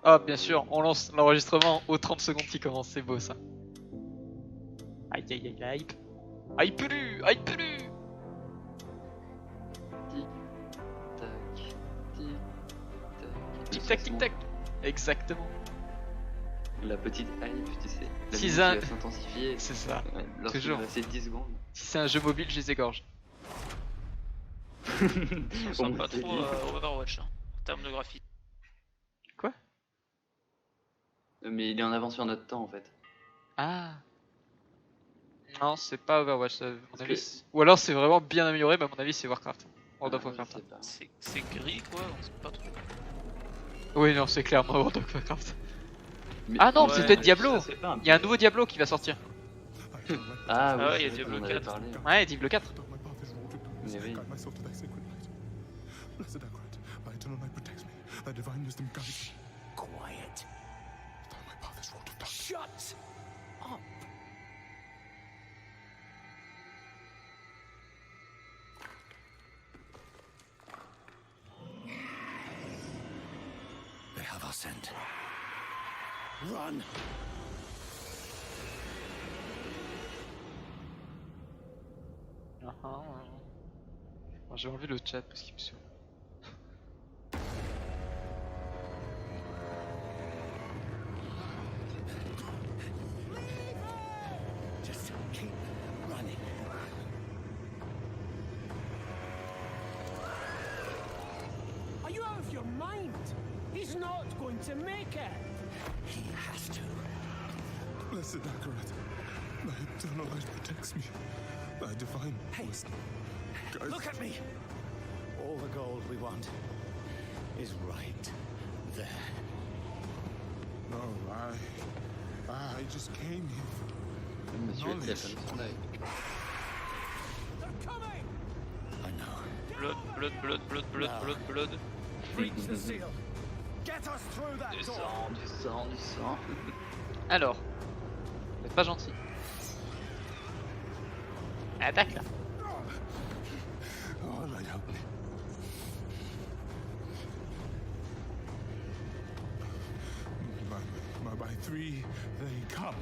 Ah, bien sûr, on lance l'enregistrement aux 30 secondes qui commencent, c'est beau ça. Aïe aïe aïe, hype. Hype lu, hype lu. Tic tac, tic tac. Exactement. La petite hype, tu sais. La Si musique ça- va s'intensifier. C'est ça. Ouais, lorsqu'il Toujours. va passer 10 secondes. Si c'est un jeu mobile, je les égorge. On sent moins, pas c'est trop dit. Overwatch hein, en termes de graphique. Quoi? Mais il est en avance sur notre temps en fait. Ah. Non, c'est pas Overwatch, à mon Parce avis. que- Ou alors c'est vraiment bien amélioré, mais à mon avis c'est Warcraft. World of Ah, je Warcraft. sais pas. C'est gris quoi, on sait pas trop. Oui, non, c'est clairement World of Warcraft. Mais- Ah non, Ouais, c'est peut-être mais Diablo. ça, c'est pas un Il y a un peu- nouveau Diablo qui va sortir. Ah oui, ouais, c'est il y a vrai Diablo qu'on en avait 4. parlé. Ouais, Diablo 4. Mais oui. Quiet. Shut up. They have our scent. Run. Bon, j'ai enlevé le chat parce qu'il me saoule. Just keep running. Are you out of your mind? He's not going to make it. He has to. Blessed Akarat, thy eternal light protects me. Thy divine wisdom guides Look at me. All the gold we want is right there. No, I just came here for Monsieur il a fermé son œil. They're coming. I know. Blood. Breach the seal. Get us through that Du door. sang, du sang, du sang. Alors, vous êtes pas gentil. Attaque là. all right, help me. By three they come.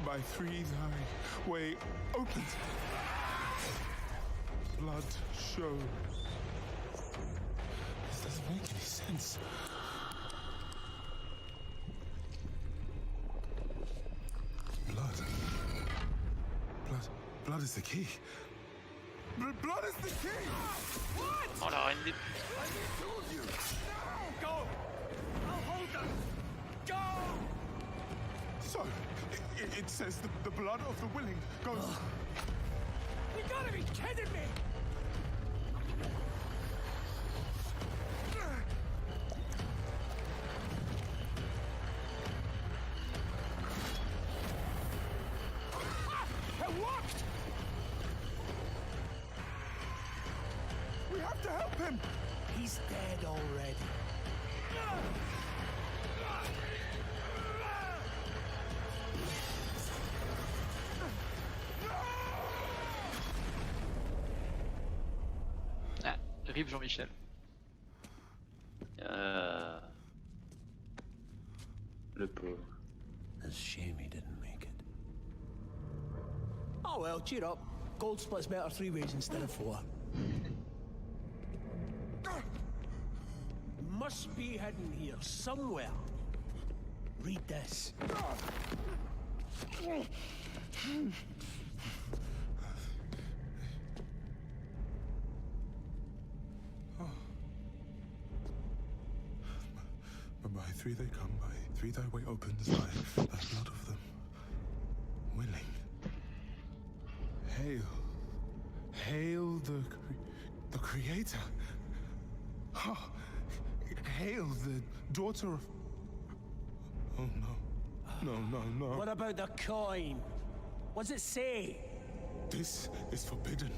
By three thy way opens. Blood show. This doesn't make any sense. Blood. Blood is the key. Blood is the key! Oh la reine des... Go. I'll hold them. Go. So, it says the blood of the willing goes. You gotta be kidding me. It worked. We have to help him! He's dead already. Ah, RIP Jean-Michel. Le pauvre. It's a shame he didn't make it. Oh well, cheer up. Gold splits better 3 ways instead of 4. Must be hidden here somewhere. Read this. By three they come, by three thy way opens, thy blood of them willing. Hail, hail the Creator. Ah, hail the daughter of. Oh no. What about the coin? What's it say? This is forbidden.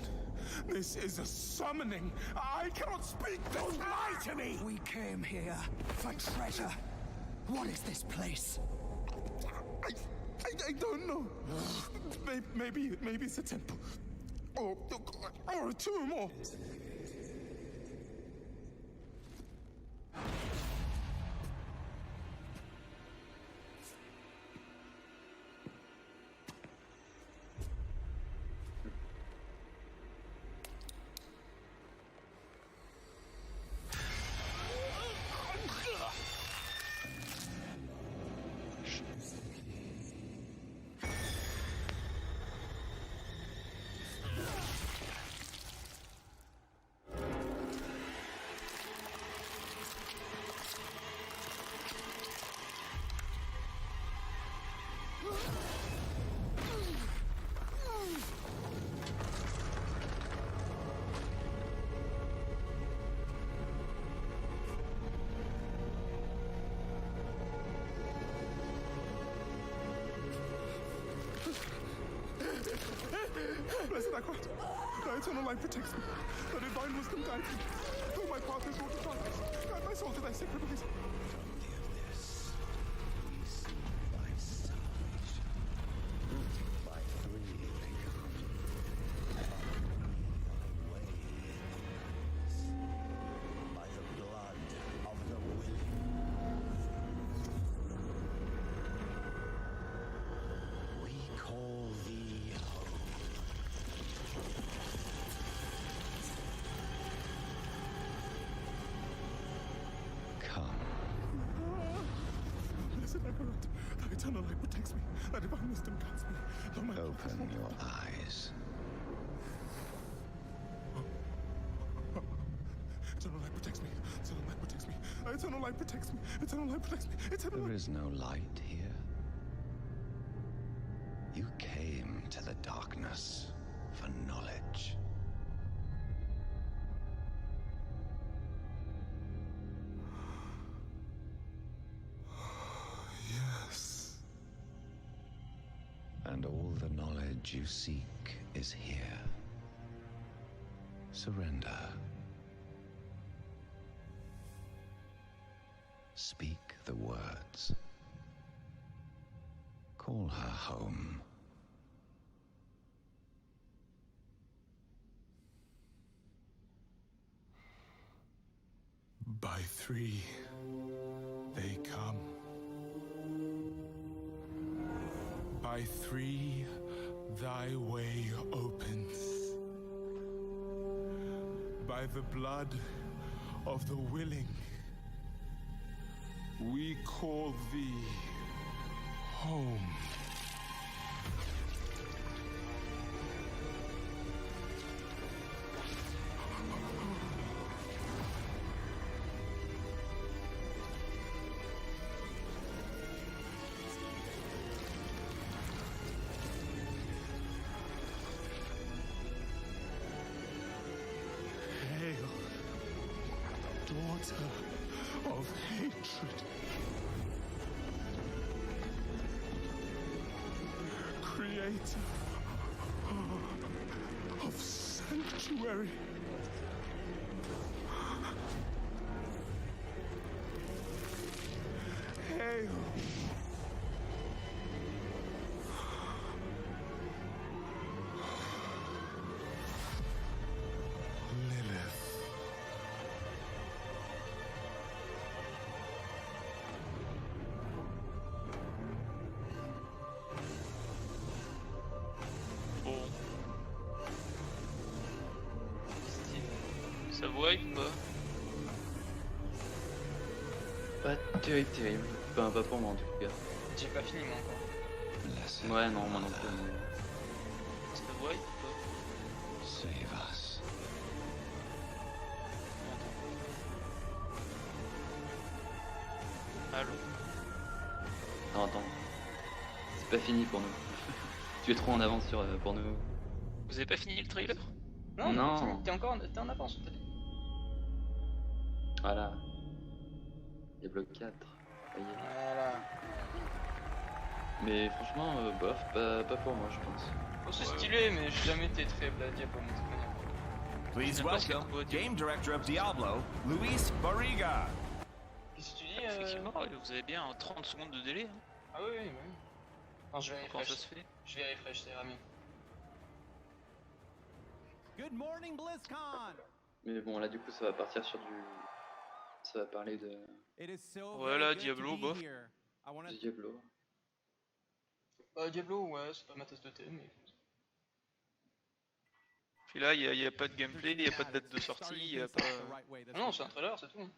This is a summoning. I cannot speak. Don't lie to me! We came here for treasure. What is this place? I don't know. Maybe it's a temple, or a tomb, or. Blessed Akrat, thy eternal light protects me. Thy divine wisdom guides me. Though my path is wrought with darkness, guide my soul to thy sacred ways. Blessed Akrat, thy eternal light protects me. Thy divine wisdom guides me. Though my path is Open wrought with your darkness. eyes. Eternal light protects me. Eternal light protects me. Eternal light protects me. Eternal light protects me. Eternal There light. is no light here. You came to the darkness for knowledge. Yes. And all the knowledge you seek is here. Surrender. Speak the words. Call her home. By three, they come. By three, thy way opens. By the blood of the willing, we call thee home. Hail, daughter of hatred. Creator of sanctuary. Hail. Lilith. Bon. Ça vous hype ou pas? Pas terrible. Enfin, pas pour moi en tout cas. J'ai pas fini moi encore. Blessed Ouais, non, moi non plus. Ça vous hype ou pas? save us. Allô? Non, attends. C'est pas fini pour nous. Tu es trop en avance pour nous. Vous avez pas fini le trailer? Non. T'es en avance. T'as dit. Voilà. Diablo 4. Ça y est. Voilà. Mais franchement, bof, pas pour moi, je pense. Oh, c'est stylé, mais j'ai jamais été très Diablo. de toute manière. Please J'aime pas ce welcome qu'il y a de Game Director of Diablo, Luis Barriga. Qu'est-ce que tu dis Effectivement, vous avez bien 30 secondes de délai. Hein. Ah oui, oui, oui. Non, je vais Comment ça refresh. se fait? Je vais refresh, ça ira mieux. Good morning, Blizzcon. Mais bon, là du coup, ça va partir sur du. Ça va parler de It is so Voilà, very good Diablo, to be bof. here. I wanna Diablo. Diablo, ouais, c'est pas ma tasse de thé, mais. Puis là, il y a pas de gameplay, il y a pas de date de sortie, il y a pas. Ah non, c'est un trailer, c'est tout. Hein.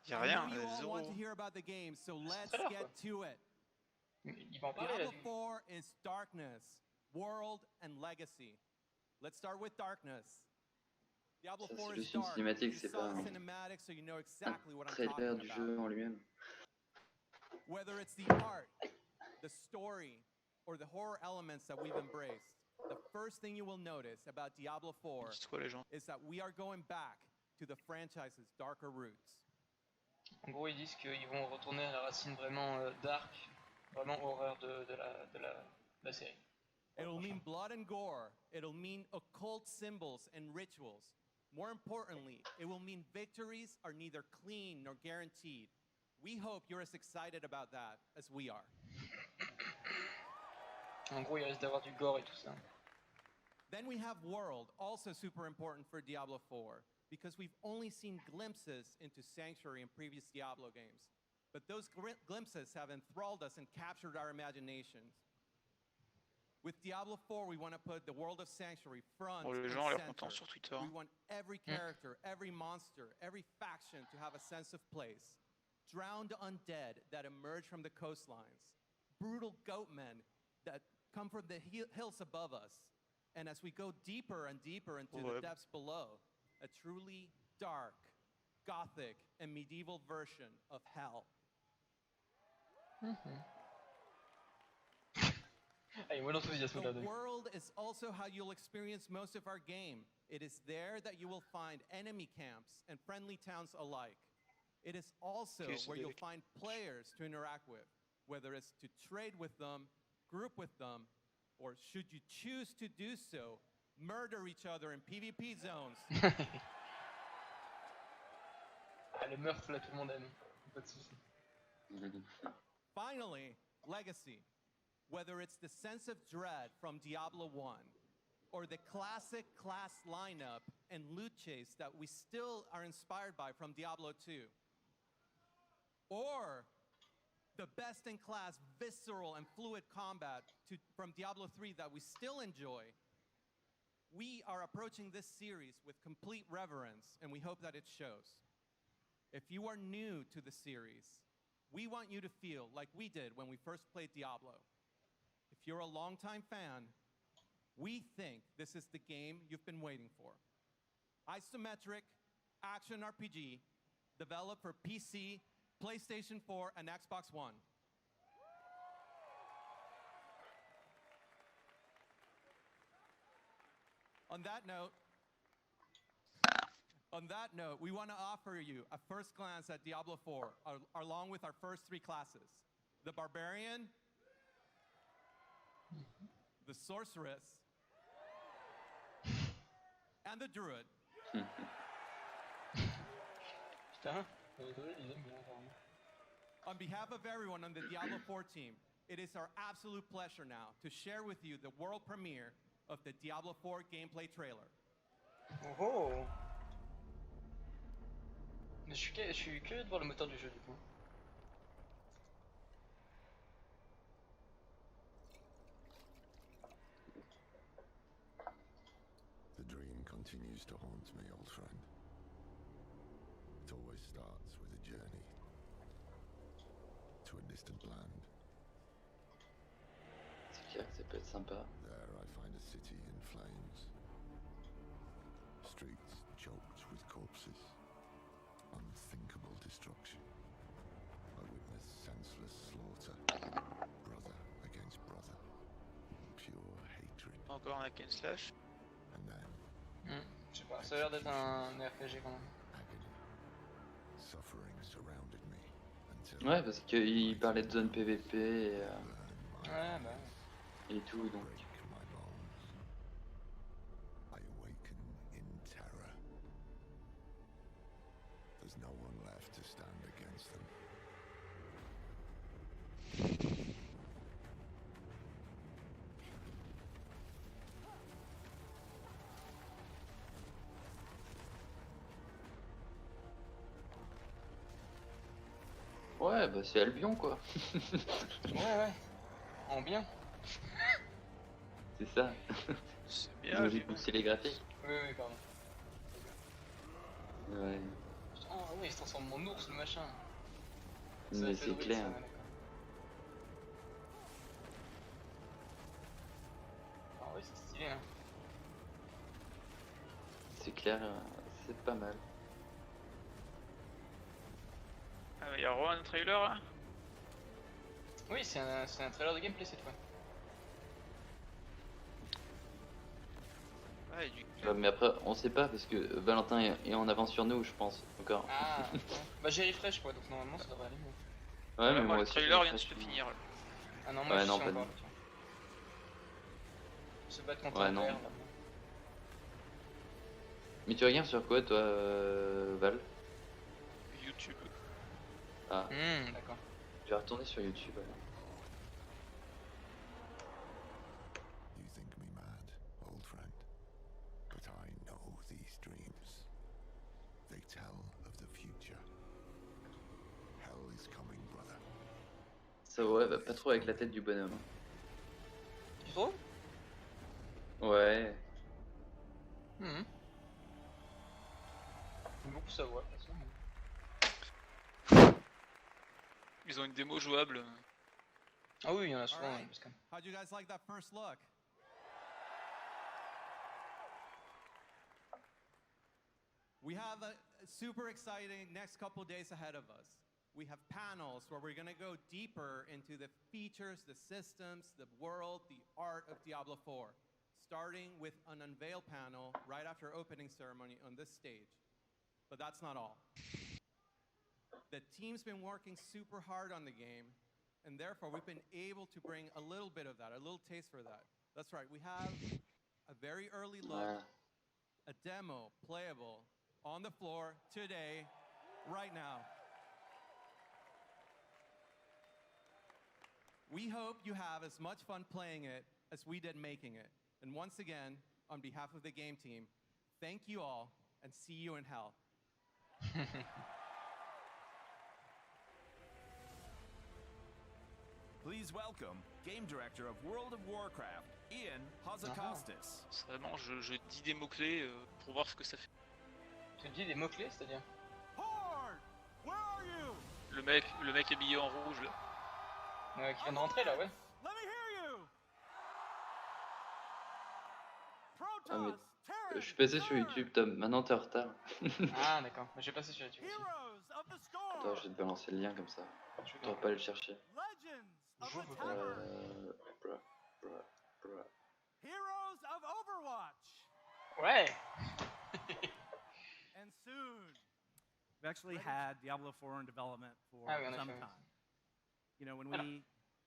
Il y a rien, I know you all zéro. want to hear about the game, so let's trailer, get quoi. to it. Il va en parler là. Diablo 4 is Darkness, World and Legacy. Let's start with Darkness. Diablo Ça, 4 c'est is juste une dark. cinématique, You c'est saw pas the un cinematic, so you know exactly what I'm trailer talking du about. jeu en lui-même. Whether it's the art, the story, or the horror elements that we've embraced, the first thing you will notice about Diablo 4 Dites quoi les gens? is that we are going back to the franchise's darker roots. En gros, ils disent qu'ils vont retourner à la racine vraiment dark, vraiment horreur de la série. It'll mean blood and gore. It'll mean occult symbols and rituals. More importantly, it will mean victories are neither clean nor guaranteed. We hope you're as excited about that as we are. En gros, il risque d'avoir du gore et tout ça. Then we have World, also super important for Diablo 4, because we've only seen glimpses into Sanctuary in previous Diablo games. But those glimpses have enthralled us and captured our imaginations. With Diablo 4, we want to put the world of Sanctuary front Bon, and les gens ont l'air center. contents sur Twitter. We want every character, every monster, every faction to have a sense of place. Drowned undead that emerge from the coastlines. Brutal goatmen that come from the hills above us. And as we go deeper and deeper into the depths below, a truly dark, gothic, and medieval version of hell. The world is also how you'll experience most of our game. It is there that you will find enemy camps and friendly towns alike. It is also where you'll find players to interact with, whether it's to trade with them, group with them, or should you choose to do so, murder each other in PvP zones. Le meurtre là, tout le monde aime. Pas de soucis. Finally, Legacy. Whether it's the sense of dread from Diablo 1, or the classic class lineup and loot chase that we still are inspired by from Diablo 2, or the best-in-class visceral and fluid combat from Diablo 3 that we still enjoy, we are approaching this series with complete reverence, and we hope that it shows. If you are new to the series, we want you to feel like we did when we first played Diablo. If you're a longtime fan, we think this is the game you've been waiting for. Isometric, action RPG, developed for PC, PlayStation 4, and Xbox One. On that note, we want to offer you a first glance at Diablo 4, along with our first three classes: the Barbarian, the Sorceress, and the Druid. Putain, les druides, ils aiment bien vraiment. On behalf of everyone on the Diablo 4 team, it is our absolute pleasure now to share with you the world premiere of the Diablo 4 gameplay trailer. Oh! Je suis curieux de voir le moteur du jeu du coup. The dream continues to haunt me, old friend. It always starts with a journey to a distant land. C'est clair que ça peut être sympa. There I find a city in flames. Streets choked with corpses. Unthinkable destruction. I witness senseless slaughter. Brother against brother. Pure hatred. Encore un hack and slash. And then Je sais pas, ça a l'air d'être un RPG quand même. agony. Suffering surrounded me until Ouais, parce qu'il parlait de zone PVP Ouais, bah. et tout, donc. break my bones. I awaken in terror. There's no one left to stand against them. Ouais, bah c'est Albion quoi. Ouais. En bien. C'est ça. C'est Ils bien. ont juste boosté les graphiques. Oui, pardon. Ouais. Ah ouais, il se transforme en ours le machin. Mais c'est clair. Ah oui, c'est stylé hein. C'est clair, c'est pas mal. Ah, il y a un trailer là. Oui, c'est un trailer de gameplay cette fois. Ouais, du Ouais, mais après, on sait pas parce que Valentin est en avance sur nous, je pense, encore. Ah, bah j'ai refresh quoi, donc normalement ça devrait aller mieux. Ouais, mais moi, moi le aussi, trailer je vient de refresh. se finir. Ah non, moi Ouais, je non, suis pas encore. de- Se battre contre Ouais, un non. verre. Mais tu regardes sur quoi, toi, Val? YouTube. Ah, D'accord. je vais retourner sur YouTube. Alors. You think me mad, old friend, but I know these dreams. They tell of the future. Hell is coming, brother. Ça ouais, va pas trop avec la tête du bonhomme. Tu trouves? Ouais. Beaucoup ça voit, de toute façon. Ils ont une démo jouable. Ah oui, il y en a souvent, Alright. parce que... How'd you guys like that first look? We have a super exciting next couple days ahead of us. We have panels where we're gonna go deeper into the features, the systems, the world, the art of Diablo 4. Starting with an unveil panel right after opening ceremony on this stage. But that's not all. The team's been working super hard on the game, and therefore we've been able to bring a little bit of that, a little taste for that. That's right, we have a very early look, a demo playable on the floor today, right now. We hope you have as much fun playing it as we did making it. And once again, on behalf of the game team, thank you all and see you in hell. Please welcome Game Director of World of Warcraft, Ian Hazakostas. Vraiment, je dis des mots-clés pour voir ce que ça fait. Tu te dis des mots-clés, c'est-à-dire? Horde! Where are you? Le mec habillé en rouge là. Qui vient de rentrer, là, ouais. Let me hear you! Ah, mais Protoss, je suis passé sur YouTube, Tom. Maintenant t'es en retard. Ah, d'accord, j'ai passé sur YouTube aussi. Heroes of the Storm! Attends, je vais te balancer le lien comme ça. Tu n'auras pas à le chercher. Legends of J'ouvre the pas. Tavern! Bruh. Heroes of Overwatch! Ouais. And soon, We've actually had Diablo 4 in development for Ah oui, en some effet. time. You know, when Alors. we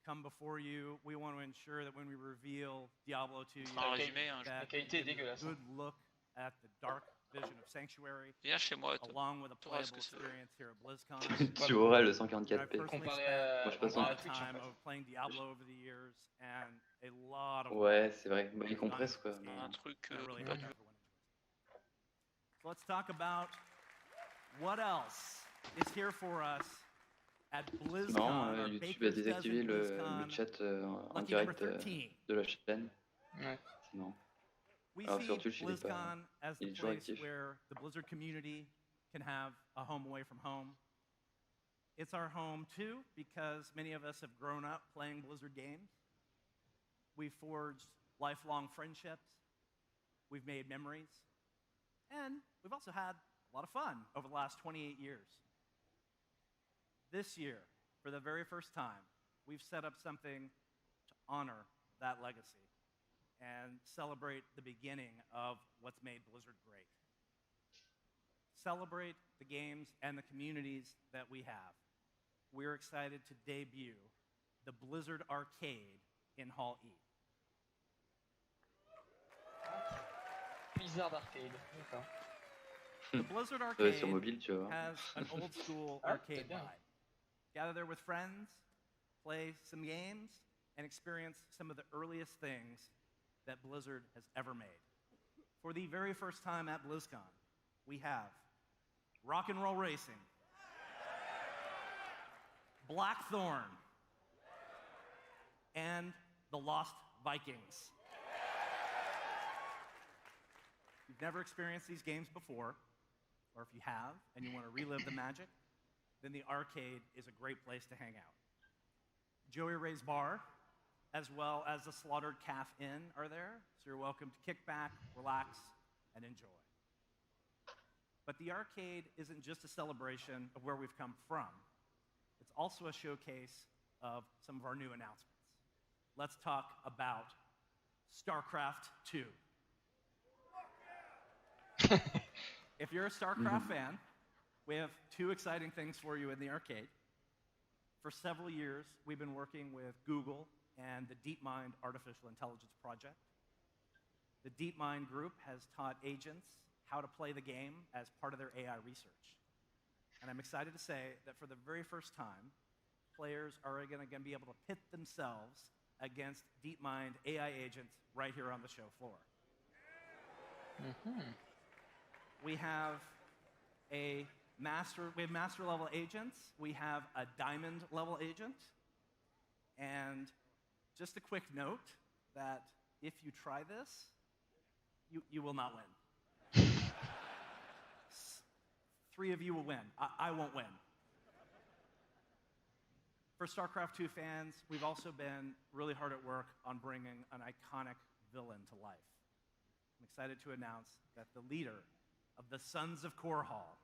come before you, we want to ensure that when we reveal Diablo to you, En résumé, hein, La that qualité est you get a dégueulasse. good look at the dark vision of Sanctuary, viens chez moi, toi. along with a Tu verras ce playable que c'est. experience here at BlizzCon. Tu auras le And I've 144p. personally Comparé spent à, Moi, je passe a en- lot comparé à of Twitch, en time fait. of playing Diablo over the years, and a lot of Ouais, c'est vrai. Bah, il compresse quoi. Un truc I really pas hope dur. everyone enjoys it. So let's talk about what else is here for us at BlizzCon. Non, our YouTube a Baker's désactivé Dozen le BlizzCon chat en lucky number direct 13. de la chaîne. Ouais. Sinon. We Alors, see sur Twitch, il est pas- BlizzCon as il the est toujours place actif. where the Blizzard community can have a home away from home. It's our home too because many of us have grown up playing Blizzard games. We've forged lifelong friendships. We've made memories. And we've also had a lot of fun over the last 28 years. This year, for the very first time, we've set up something to honor that legacy and celebrate the beginning of what's made Blizzard great. Celebrate the games and the communities that we have. We're excited to debut the Blizzard Arcade in Hall E. Blizzard Arcade, d'accord. The Blizzard Ouais, Arcade sur mobile, tu vas voir. has an old school Ah, arcade c'est bien. vibe. Gather there with friends, play some games, and experience some of the earliest things that Blizzard has ever made. For the very first time at BlizzCon, we have Rock and Roll Racing, Blackthorn, and the Lost Vikings. If you've never experienced these games before, or if you have and you want to relive the magic, then the arcade is a great place to hang out. Joey Ray's Bar, as well as the Slaughtered Calf Inn are there, so you're welcome to kick back, relax, and enjoy. But the arcade isn't just a celebration of where we've come from. It's also a showcase of some of our new announcements. Let's talk about StarCraft 2. If you're a StarCraft fan, we have two exciting things for you in the arcade. For several years, we've been working with Google and the DeepMind Artificial Intelligence Project the DeepMind group has taught agents how to play the game as part of their AI research. And I'm excited to say that for the very first time, players are going to be able to pit themselves against DeepMind AI agents right here on the show floor. We have master level agents. We have a diamond level agent. And just a quick note that if you try this, you will not win. 3 of you will win. I won't win. For StarCraft 2 fans, we've also been really hard at work on bringing an iconic villain to life. I'm excited to announce that the leader of the Sons of Korhal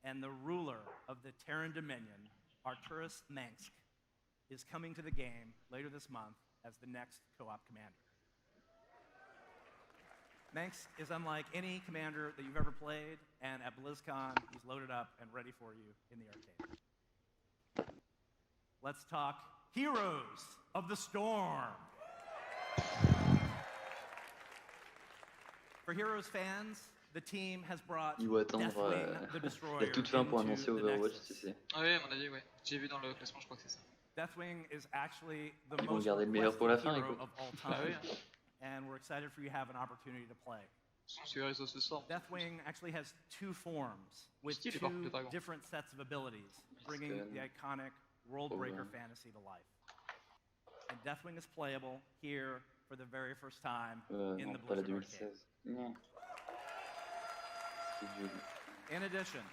and the ruler of the Terran Dominion, Arcturus Mengsk, is coming to the game later this month as the next co-op commander. Mengsk is unlike any commander that you've ever played, and at Blizzcon, he's loaded up and ready for you in the arcade. Let's talk Heroes of the Storm. For Heroes fans, the team has brought Il faut attendre Deathwing the Destroyer la toute fin pour annoncer into the Overwatch, Nexus. tu sais. Ah oui, à mon avis, ouais. J'ai vu dans le classement, je crois que c'est ça. Deathwing is actually the Ils vont most garder le meilleur pour la requested fin, hero écoute. of all Bah time, oui. and we're excited for you to have an opportunity to play. Sur les réseaux sociaux. Deathwing actually has 2 forms with Stylé, 2 par contre, le dragon. different sets of abilities, bringing the iconic Worldbreaker fantasy to life. And Deathwing is playable here for the very first time in Non, the pas la Blizzard 2016. arcade. Non. C'est vieux. In addition,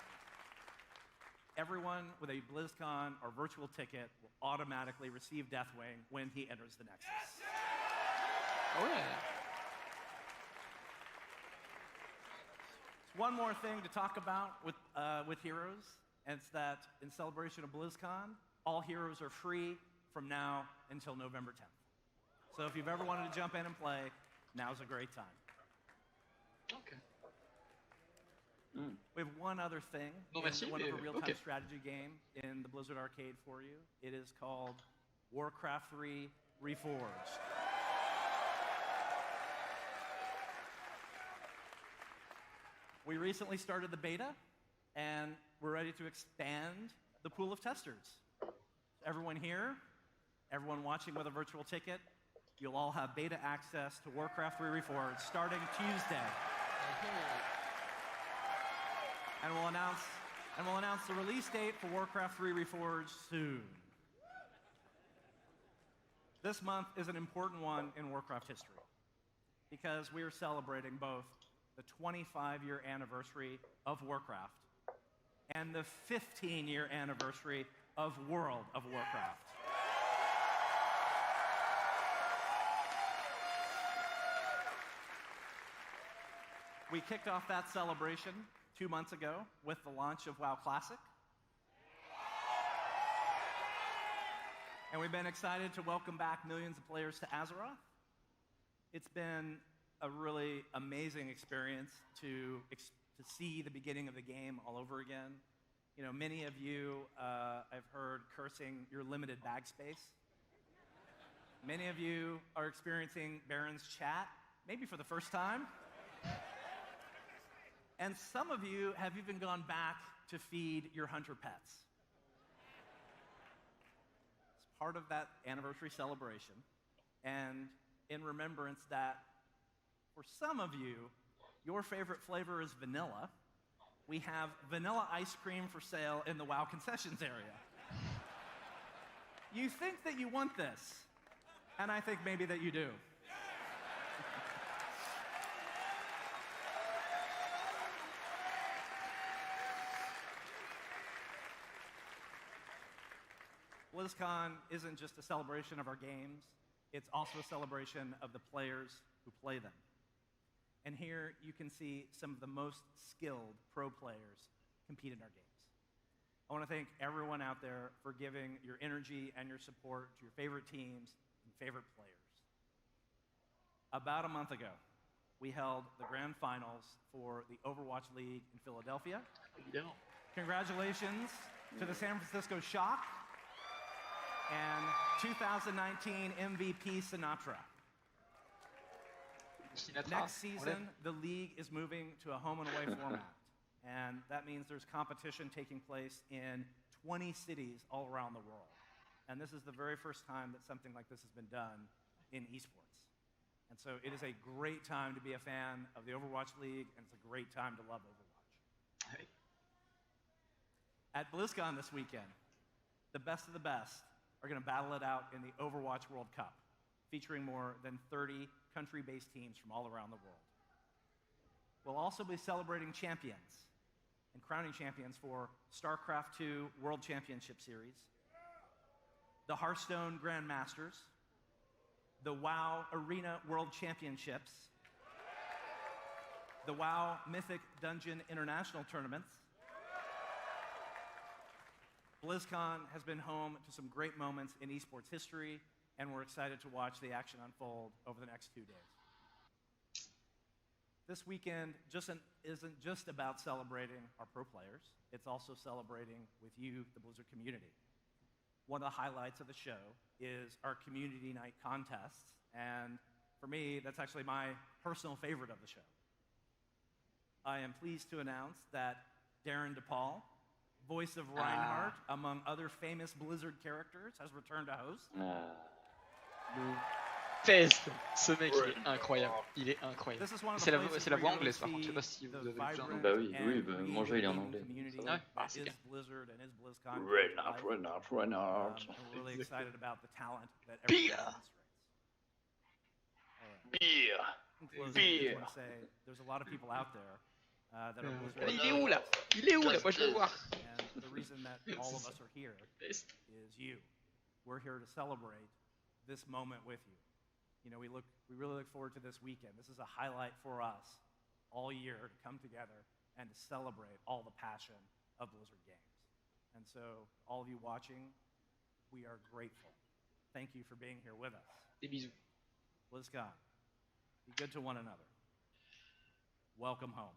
everyone with a BlizzCon or virtual ticket will automatically receive Deathwing when he enters the Nexus. Ah ouais. One more thing to talk about with Heroes, and it's that in celebration of BlizzCon, all Heroes are free from now until November 10th. So if you've ever wanted to jump in and play, now's a great time. Ok. We have one other thing, Non, merci, one mais other real-time ok. strategy game in the Blizzard arcade for you. It is called Warcraft 3 Reforged. We recently started the beta, and we're ready to expand the pool of testers. Everyone here, everyone watching with a virtual ticket, you'll all have beta access to Warcraft 3 Reforged starting Tuesday. And we'll announce the release date for Warcraft 3 Reforged soon. This month is an important one in Warcraft history because we are celebrating both the 25-year anniversary of Warcraft and the 15-year anniversary of World of Warcraft. We kicked off that celebration 2 months ago with the launch of WoW Classic. And we've been excited to welcome back millions of players to Azeroth. It's been a really amazing experience to see the beginning of the game all over again. You know, many of you I've heard cursing your limited bag space. Many of you are experiencing Baron's chat, maybe for the first time. And some of you have even gone back to feed your hunter pets. It's part of that anniversary celebration. And in remembrance that for some of you, your favorite flavor is vanilla, we have vanilla ice cream for sale in the WoW concessions area. You think that you want this, and I think maybe that you do. BlizzCon isn't just a celebration of our games, it's also a celebration of the players who play them. And here you can see some of the most skilled pro players compete in our games. I want to thank everyone out there for giving your energy and your support to your favorite teams and favorite players. About a month ago, we held the grand finals for the Overwatch League in Philadelphia. Congratulations to the San Francisco Shock and 2019 MVP Notre. Next season, the league is moving to a home and away format. And that means there's competition taking place in 20 cities all around the world. And this is the very first time that something like this has been done in esports. And so it is a great time to be a fan of the Overwatch League, and it's a great time to love Overwatch. Hey. At Blizzcon this weekend, the best of the best are going to battle it out in the Overwatch World Cup, featuring more than 30 country-based teams from all around the world. We'll also be celebrating champions and crowning champions for StarCraft II World Championship Series, the Hearthstone Grandmasters, the WoW Arena World Championships, the WoW Mythic Dungeon International Tournaments. BlizzCon has been home to some great moments in esports history, and we're excited to watch the action unfold over the next 2 days. This weekend isn't just about celebrating our pro players, it's also celebrating with you, the Blizzard community. One of the highlights of the show is our community night contests, and for me, that's actually my personal favorite of the show. I am pleased to announce that Darren DePaul, voice of Reinhardt, among other famous Blizzard characters, has returned to host. Test. Ce mec, il est incroyable. Il est incroyable. C'est la voix anglaise, par contre. Je sais pas si vous avez besoin. Bah oui, mon jeu il est en anglais. Ouais, c'est bien. Reinhardt. I'm really excited about the talent that Beer. Beer. Beer. I want to say there's a lot of people out there that are Blizzard. Il est où là? Il est où là? Moi je veux le voir. And the reason that all of us are here is you. We're here to celebrate this moment with you. You know, we really look forward to this weekend. This is a highlight for us all year to come together and to celebrate all the passion of Blizzard games. And so, all of you watching, we are grateful. Thank you for being here with us. Des bisous. BlizzCon, be good to one another. Welcome home.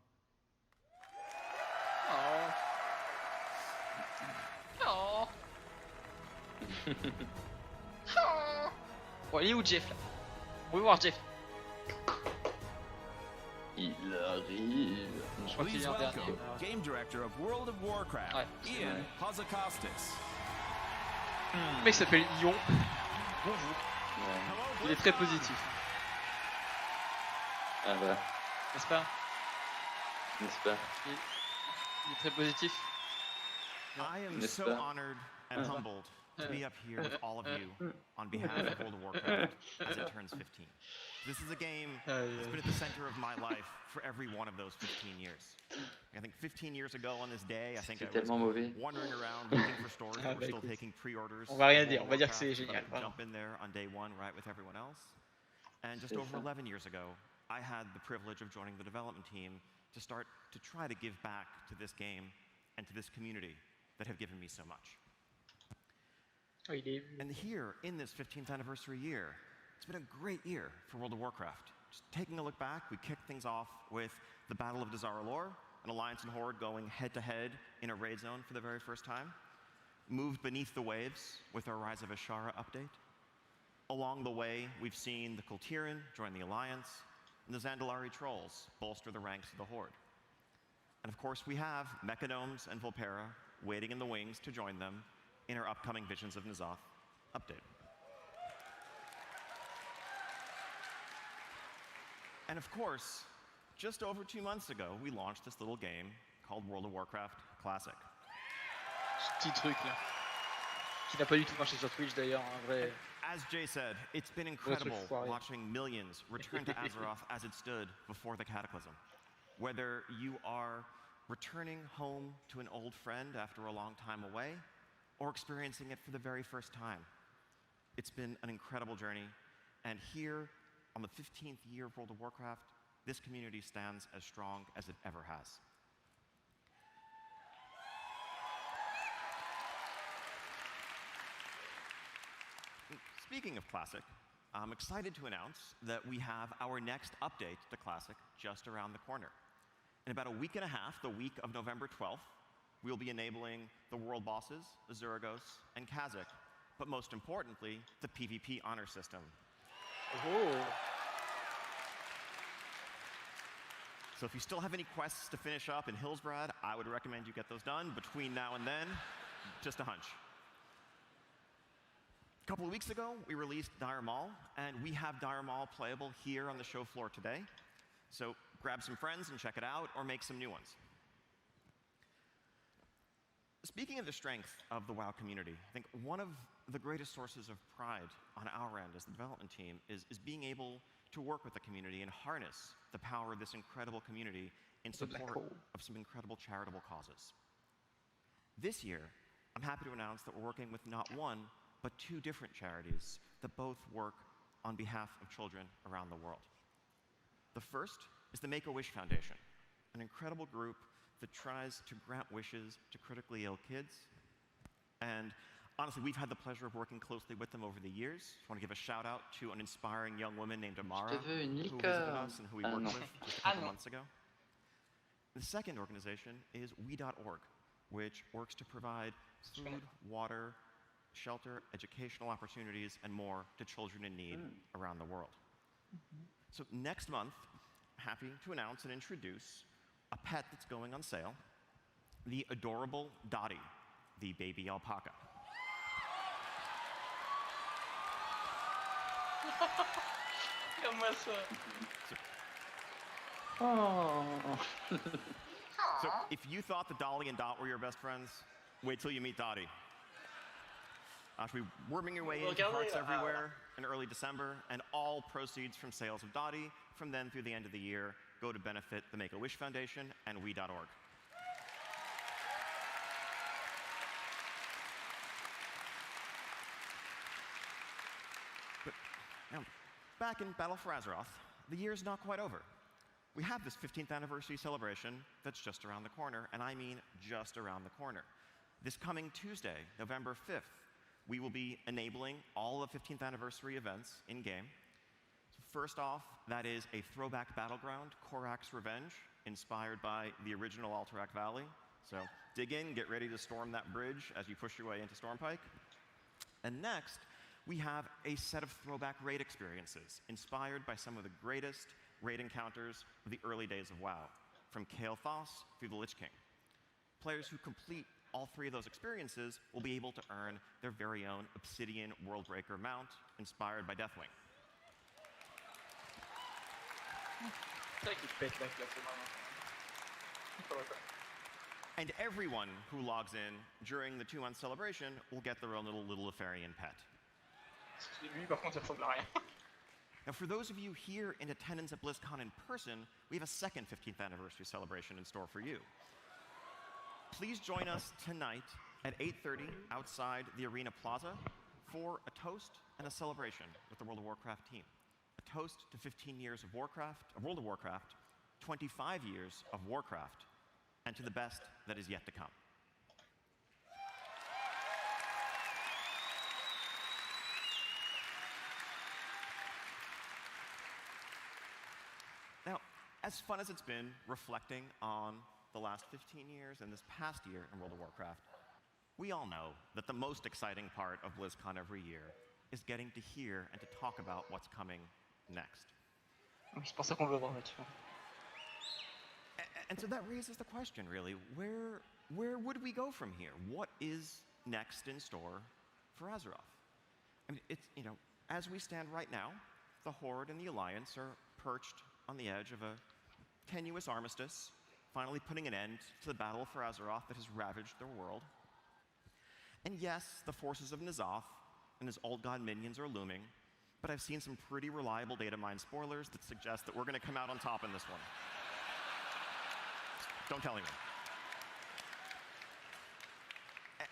Oh. Oh. Bon, il est où Jeff là? On veut voir Jeff. Il arrive. Je crois qu'il vient en dernier. Game director of World of Warcraft, Ian Hazakostas. Le mec s'appelle Ion. Bonjour. Il est très positif. Ah bah. N'est-ce pas? N'est-ce pas? Il est très positif. I am so honored and humbled to be up here with all of you on behalf of World of Warcraft as it turns 15. This is a game that's been at the center of my life for every one of those 15 years. I think 15 years ago on this day, I think I was wandering around looking for stores that were still taking pre-orders. On va rien dire, on va dire que c'est génial. Jump in there on day one right with everyone else. And just over 11 years ago, I had the privilege of joining the development team to start to try to give back to this game and to this community that have given me so much. And here, in this 15th anniversary year, it's been a great year for World of Warcraft. Just taking a look back, we kicked things off with the Battle of Dazar'alor, an Alliance and Horde going head-to-head in a raid zone for the very first time. Moved beneath the waves with our Rise of Ashara update. Along the way, we've seen the Kultiran join the Alliance, and the Zandalari Trolls bolster the ranks of the Horde. And of course, we have Mechadomes and Volpera waiting in the wings to join them in our upcoming Visions of N'Zoth update. And of course, just over 2 months ago, we launched this little game called World of Warcraft Classic. Ce petit truc là, qui n'a pas du tout marché sur Twitch d'ailleurs, en vrai. As Jay said, it's been incredible watching millions return to Azeroth as it stood before the Cataclysm. Whether you are returning home to an old friend after a long time away, or experiencing it for the very first time. It's been an incredible journey, and here, on the 15th year of World of Warcraft, this community stands as strong as it ever has. Speaking of Classic, I'm excited to announce that we have our next update to Classic just around the corner. In about a week and a half, the week of November 12th, we'll be enabling the world bosses, Azuragos, and Kha'Zix, but most importantly, the PvP honor system. So if you still have any quests to finish up in Hillsbrad, I would recommend you get those done between now and then. Just a hunch. A couple of weeks ago, we released Dire Maul, and we have Dire Maul playable here on the show floor today. So grab some friends and check it out, or make some new ones. Speaking of the strength of the WoW community, I think one of the greatest sources of pride on our end as the development team is being able to work with the community and harness the power of this incredible community in support of some incredible charitable causes. This year, I'm happy to announce that we're working with not one, but two different charities that both work on behalf of children around the world. The first is the Make-A-Wish Foundation, an incredible group that tries to grant wishes to critically ill kids. And honestly, we've had the pleasure of working closely with them over the years. I want to give a shout out to an inspiring young woman named Amara, who visited us and who we worked with just a couple months ago. The second organization is we.org, which works to provide food, water, shelter, educational opportunities, and more to children in need around the world. So next month, I'm happy to announce and introduce a pet that's going on sale, the adorable Dottie, the baby alpaca. So if you thought that Dolly and Dot were your best friends, wait till you meet Dottie. She'll be worming your way into hearts everywhere in early December, and all proceeds from sales of Dottie from then through the end of the year go to benefit the Make-A-Wish Foundation and we.org. But now, back in Battle for Azeroth, the year's not quite over. We have this 15th anniversary celebration that's just around the corner, and I mean just around the corner. This coming Tuesday, November 5th, we will be enabling all the 15th anniversary events in-game. So first off, that is a throwback battleground, Korak's Revenge, inspired by the original Alterac Valley. So dig in, get ready to storm that bridge as you push your way into Stormpike. And next, we have a set of throwback raid experiences, inspired by some of the greatest raid encounters of the early days of WoW, from Kael Thas through the Lich King. Players who complete all three of those experiences will be able to earn their very own Obsidian Worldbreaker mount, inspired by Deathwing. And everyone who logs in during the 2-month celebration will get their own little Lefarian pet. Now, for those of you here in attendance at Blizzcon in person, we have a second 15th anniversary celebration in store for you. Please join us tonight at 8:30 outside the Arena Plaza for a toast and a celebration with the World of Warcraft team. A toast to 15 years of World of Warcraft, 25 years of Warcraft, and to the best that is yet to come. Now, as fun as it's been reflecting on the last 15 years and this past year in World of Warcraft, we all know that the most exciting part of BlizzCon every year is getting to hear and to talk about what's coming next. And so that raises the question, really, where would we go from here? What is next in store for Azeroth? I mean, it's, as we stand right now, the Horde and the Alliance are perched on the edge of a tenuous armistice, finally putting an end to the battle for Azeroth that has ravaged their world. And yes, the forces of N'Zoth and his old god minions are looming, but I've seen some pretty reliable data mine spoilers that suggest that we're going to come out on top in this one. Don't tell anyone.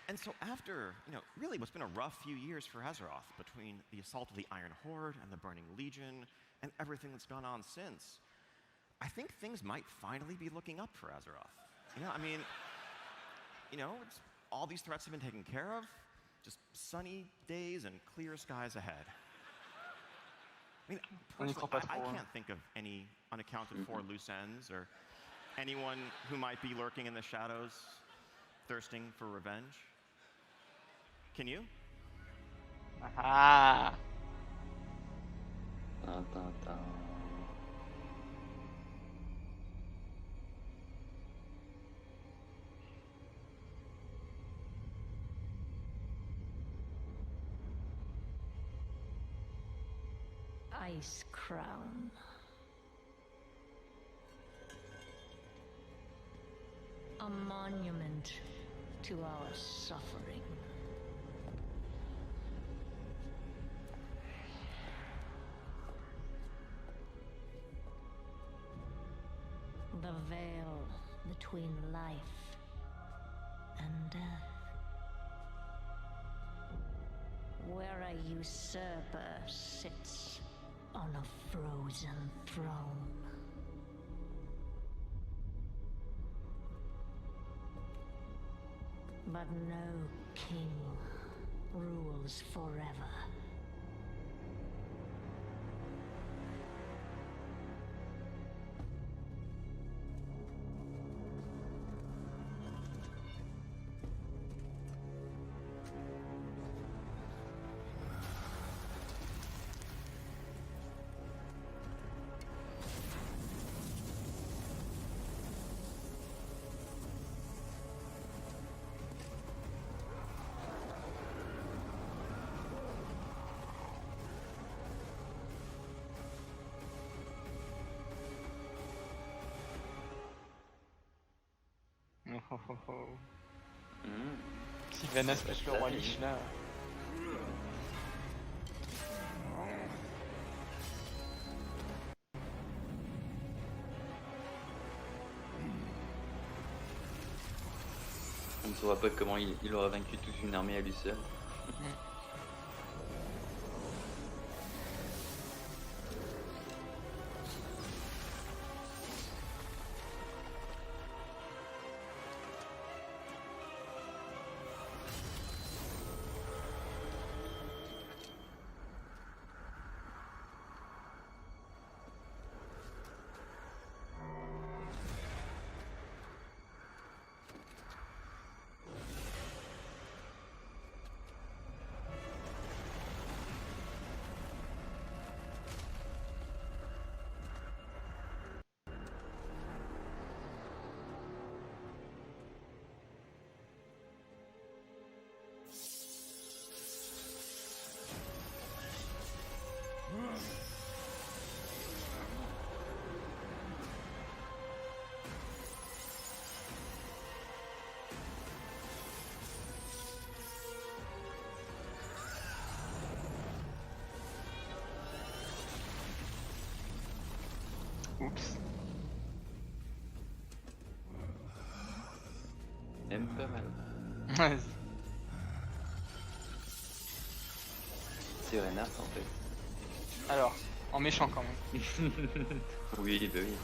And so after, really what's been a rough few years for Azeroth, between the assault of the Iron Horde and the Burning Legion and everything that's gone on since, I think things might finally be looking up for Azeroth. It's, all these threats have been taken care of, just sunny days and clear skies ahead. Personally, I can't think of any unaccounted for loose ends or anyone who might be lurking in the shadows, thirsting for revenge. Can you? Aha! Ice Crown. A monument to our suffering. The veil between life and death. Where a usurper sits on a frozen throne. But no king rules forever. Oh, oh, oh. Mmh. Sylvanas plus le roi Lich là. On ne saura pas comment il aura vaincu toute une armée à lui seul. Oups. Même pas mal. Ouais. C'est Reinhardt en fait. Alors, en méchant quand même. Oui, bah oui.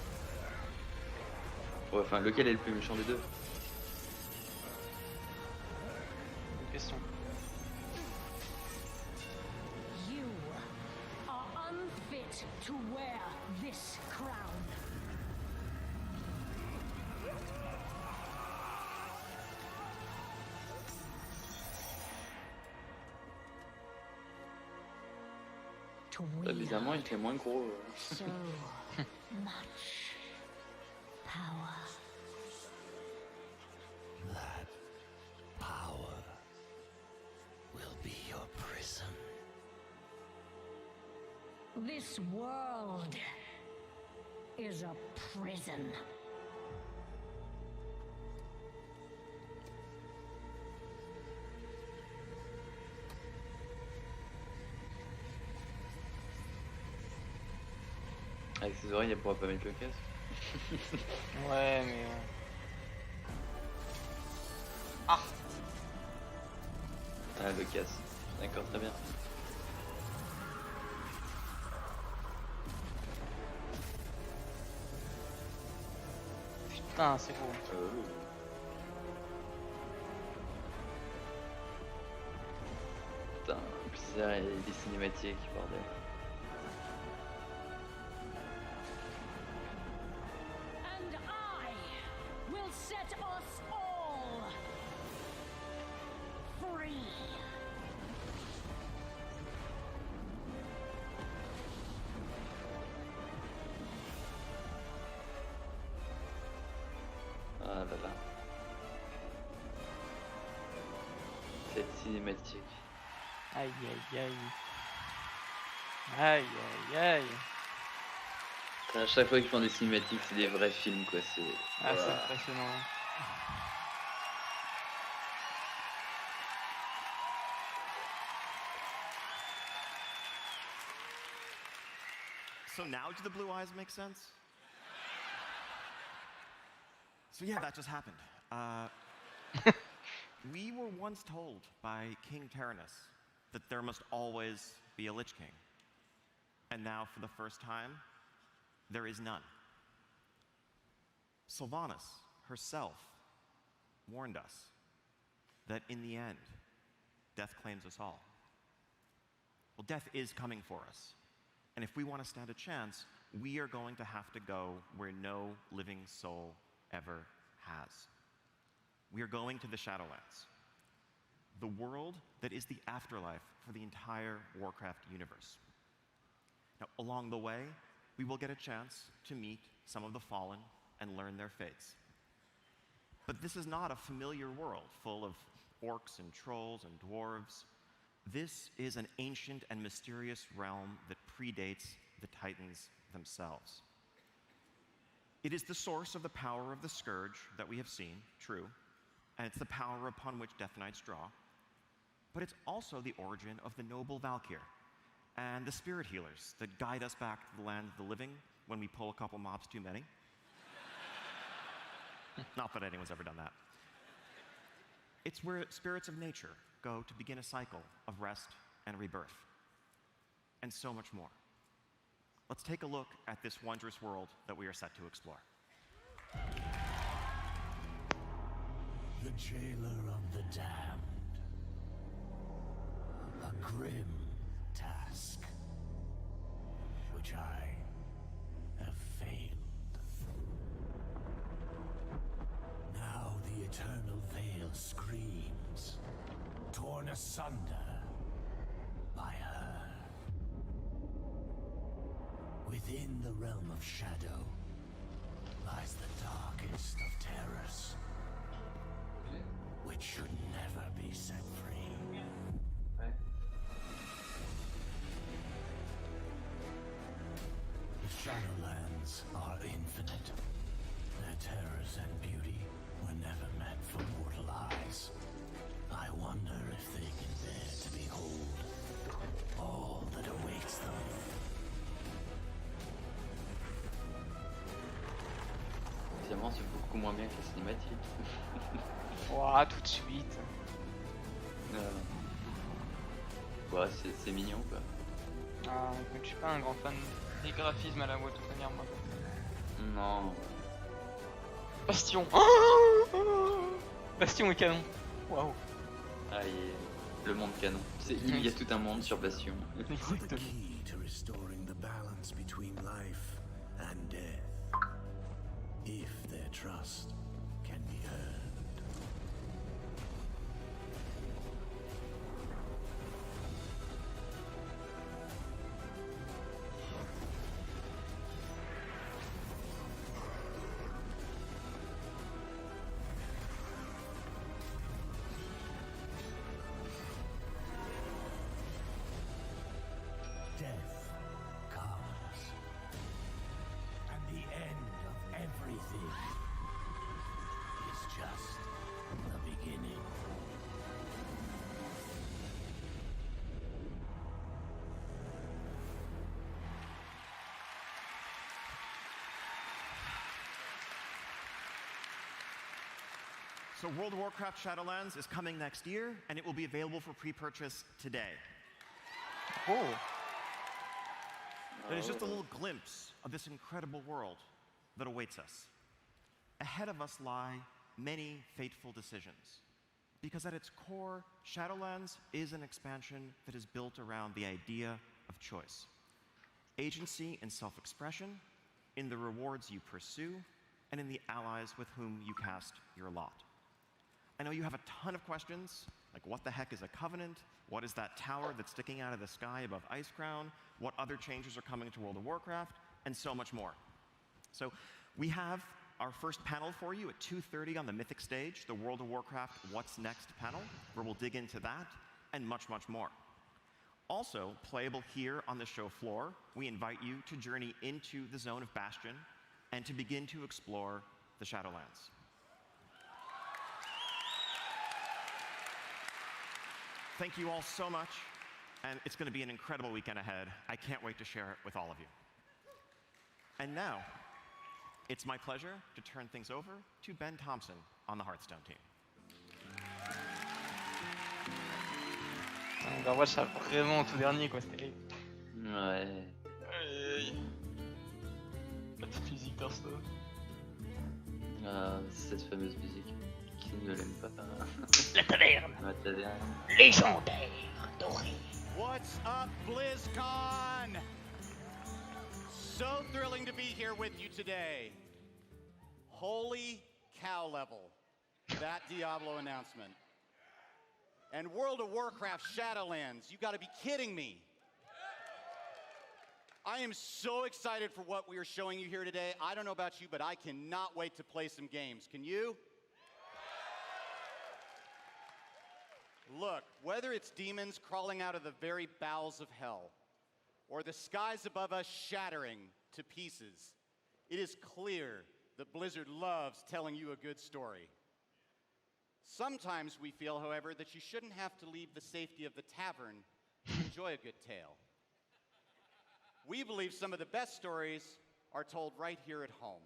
Ouais, enfin, lequel est le plus méchant des deux? Bonne question. You are unfit to wear this crown. Bah, bizarrement, il était moins gros. So much power. That power will be your prison. This world is a prison. Avec ses oreilles, elle pourra pas mettre le casque. Ouais, mais. Ah! Ah, le casque. D'accord, très bien. Putain, c'est beau. Putain, Blizzard et des cinématiques, bordel. And I will set us all free. Ah là là. Cette cinématique. Aïe aïe aïe. Aïe aïe aïe. À chaque fois qu'ils font des cinématiques, c'est des vrais films quoi. C'est Ah, c'est Voilà. impressionnant. So now do the blue eyes make sense? So yeah, that just happened. We were once told by King Tyrannus that there must always be a Lich King. And now, for the first time, there is none. Sylvanas herself warned us that in the end, death claims us all. Well, death is coming for us. And if we want to stand a chance, we are going to have to go where no living soul ever has. We are going to the Shadowlands, the world that is the afterlife for the entire Warcraft universe. Now, along the way, we will get a chance to meet some of the fallen and learn their fates. But this is not a familiar world full of orcs and trolls and dwarves. This is an ancient and mysterious realm that predates the Titans themselves. It is the source of the power of the Scourge that we have seen, true, and it's the power upon which Death Knights draw. But it's also the origin of the noble Valkyr and the spirit healers that guide us back to the land of the living when we pull a couple mobs too many. Not that anyone's ever done that. It's where spirits of nature go to begin a cycle of rest and rebirth, and so much more. Let's take a look at this wondrous world that we are set to explore. The jailer of the damned. A grim task, which I have failed. Now the eternal veil screams, torn asunder by her. Within the realm of shadow lies the darkest of terrors, which should never be set free. The Shadowlands are infinite. Their terrors and beauty were never meant for mortal eyes. I wonder if they can bear to behold all that awaits them. Finalement, c'est beaucoup moins bien que les cinématiques. Ouah, tout de suite. Ouais, c'est mignon quoi. Ah, écoute, je suis pas un grand fan des graphismes à la voix de toute manière, moi. Non. Bastion. Bastion est canon. Waouh. Ah, le monde canon. Il y a tout un monde sur Bastion. The key to restoring the balance between life and death, if their trust can be earned. Death comes, and the end of everything is just the beginning. So World of Warcraft Shadowlands is coming next year, and it will be available for pre-purchase today. Oh. It is just a little glimpse of this incredible world that awaits us. Ahead of us lie many fateful decisions, because at its core, Shadowlands is an expansion that is built around the idea of choice. Agency and self-expression, in the rewards you pursue, and in the allies with whom you cast your lot. I know you have a ton of questions, like what the heck is a covenant? What is that tower that's sticking out of the sky above Icecrown? What other changes are coming to World of Warcraft? And so much more. So we have our first panel for you at 2:30 on the Mythic stage, the World of Warcraft What's Next panel, where we'll dig into that and much, much more. Also, playable here on the show floor, we invite you to journey into the zone of Bastion and to begin to explore the Shadowlands. Thank you all so much, and it's going to be an incredible weekend ahead. I can't wait to share it with all of you. And now, it's my pleasure to turn things over to Ben Thompson on the Hearthstone team. On va watch ça vraiment au tout dernier, quoi, c'était... Ouais. La petite musique perso. Ah, cette fameuse musique. Qui ne l'aime pas? La taverne. La taverne. Légendaire, doré. What's up, Blizzcon? So thrilling to be here with you today. Holy cow level, that Diablo announcement. And World of Warcraft Shadowlands, you gotta be kidding me. I am so excited for what we are showing you here today. I don't know about you, but I cannot wait to play some games. Can you? Look, whether it's demons crawling out of the very bowels of hell, or the skies above us shattering to pieces, it is clear that Blizzard loves telling you a good story. Sometimes we feel, however, that you shouldn't have to leave the safety of the tavern to enjoy a good tale. We believe some of the best stories are told right here at home.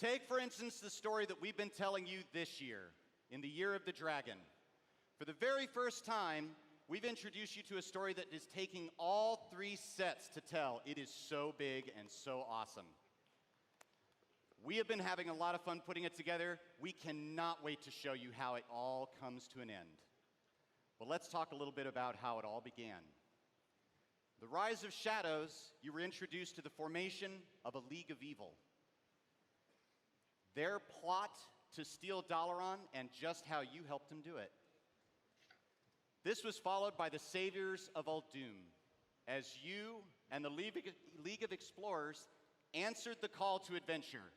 Take, for instance, the story that we've been telling you this year, in the Year of the Dragon. For the very first time, we've introduced you to a story that is taking all 3 sets to tell. It is so big and so awesome. We have been having a lot of fun putting it together. We cannot wait to show you how it all comes to an end. But let's talk a little bit about how it all began. The Rise of Shadows, you were introduced to the formation of a League of Evil. Their plot to steal Dalaran and just how you helped them do it. This was followed by the Saviors of Uldum, as you and the League of Explorers answered the call to adventure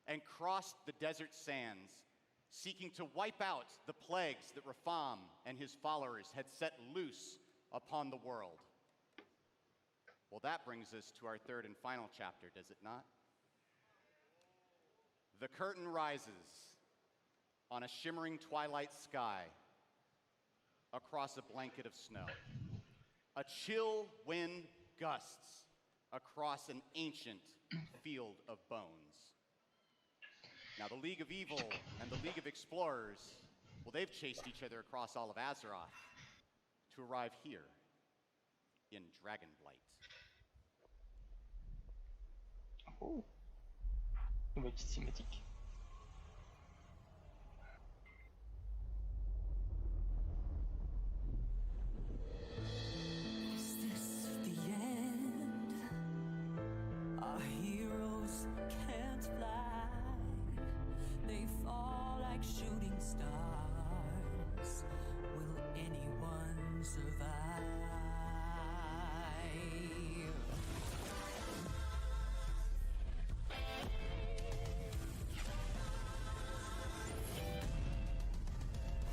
and crossed the desert sands, seeking to wipe out the plagues that Rapham and his followers had set loose upon the world. Well, that brings us to our third and final chapter, does it not? The curtain rises on a shimmering twilight sky across a blanket of snow. A chill wind gusts across an ancient field of bones. Now, the League of Evil and the League of Explorers, well, they've chased each other across all of Azeroth to arrive here in Dragonblight. Oh, nouvelle petite cinématique. Is this the end? Our heroes can't fly. They fall like shooting stars. Will anyone survive?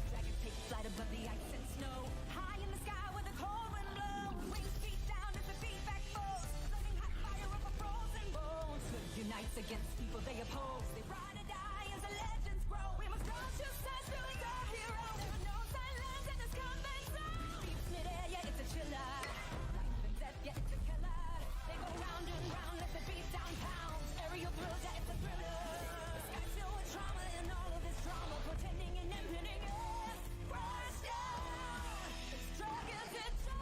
Dragons take flight above the ice and snow. High in the sky where the cold wind blows. Wings beat down as they beat back foes. Floating hot fire over frozen bones. Good unites against people they oppose. They ride or die as the legends grow. We must go to such who's our hero. There are no silence in this combat zone. Deep midair, yeah, it's a chiller. Life and death, yeah, it's a killer. They go round and round, let the beat down pounds. Aerial thrills, yeah, it's a thriller. The sky's filled with trauma and all of this drama, portending an impending end. Crush down. It's dragons descend.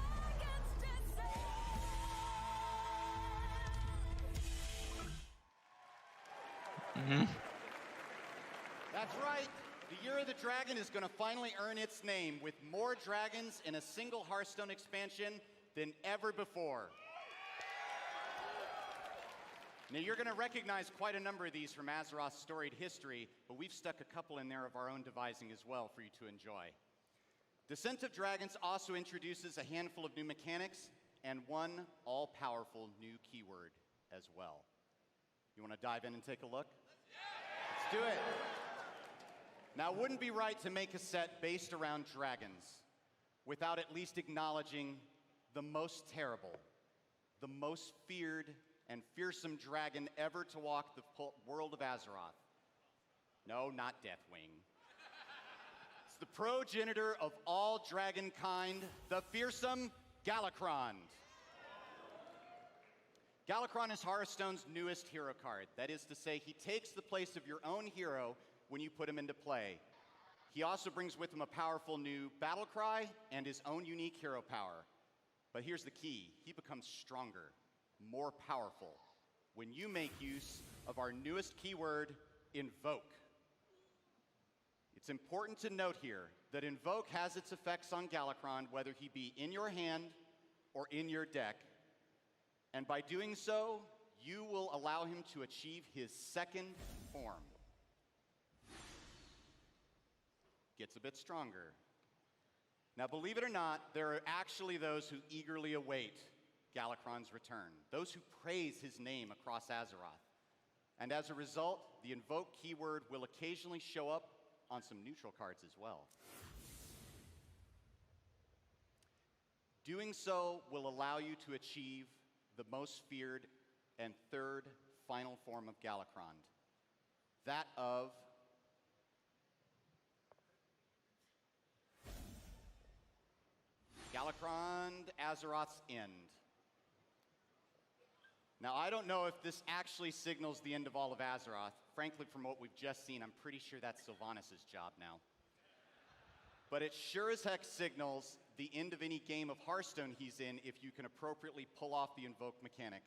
That's right. The Year of the Dragon is going to finally earn its name with more dragons in a single Hearthstone expansion than ever before. Now, you're going to recognize quite a number of these from Azeroth's storied history, but we've stuck a couple in there of our own devising as well for you to enjoy. Descent of Dragons also introduces a handful of new mechanics and one all-powerful new keyword as well. You want to dive in and take a look? Let's do it. Now, it wouldn't be right to make a set based around dragons. without at least acknowledging the most terrible, the most feared and fearsome dragon ever to walk the world of Azeroth. No, not Deathwing. It's the progenitor of all dragonkind, the fearsome Galakrond. Galakrond is Hearthstone's newest hero card. That is to say, he takes the place of your own hero when you put him into play. He also brings with him a powerful new battle cry and his own unique hero power. But here's the key. He becomes stronger, more powerful, when you make use of our newest keyword, invoke. It's important to note here that invoke has its effects on Galakrond, whether he be in your hand or in your deck. And by doing so, you will allow him to achieve his second form. Gets a bit stronger. Now, believe it or not, there are actually those who eagerly await Galakrond's return, those who praise his name across Azeroth. And as a result, the invoke keyword will occasionally show up on some neutral cards as well. Doing so will allow you to achieve the most feared and third final form of Galakrond, that of Galakrond, Azeroth's End. Now, I don't know if this actually signals the end of all of Azeroth. Frankly, from what we've just seen, I'm pretty sure that's Sylvanas' job now. But it sure as heck signals the end of any game of Hearthstone he's in if you can appropriately pull off the invoke mechanic.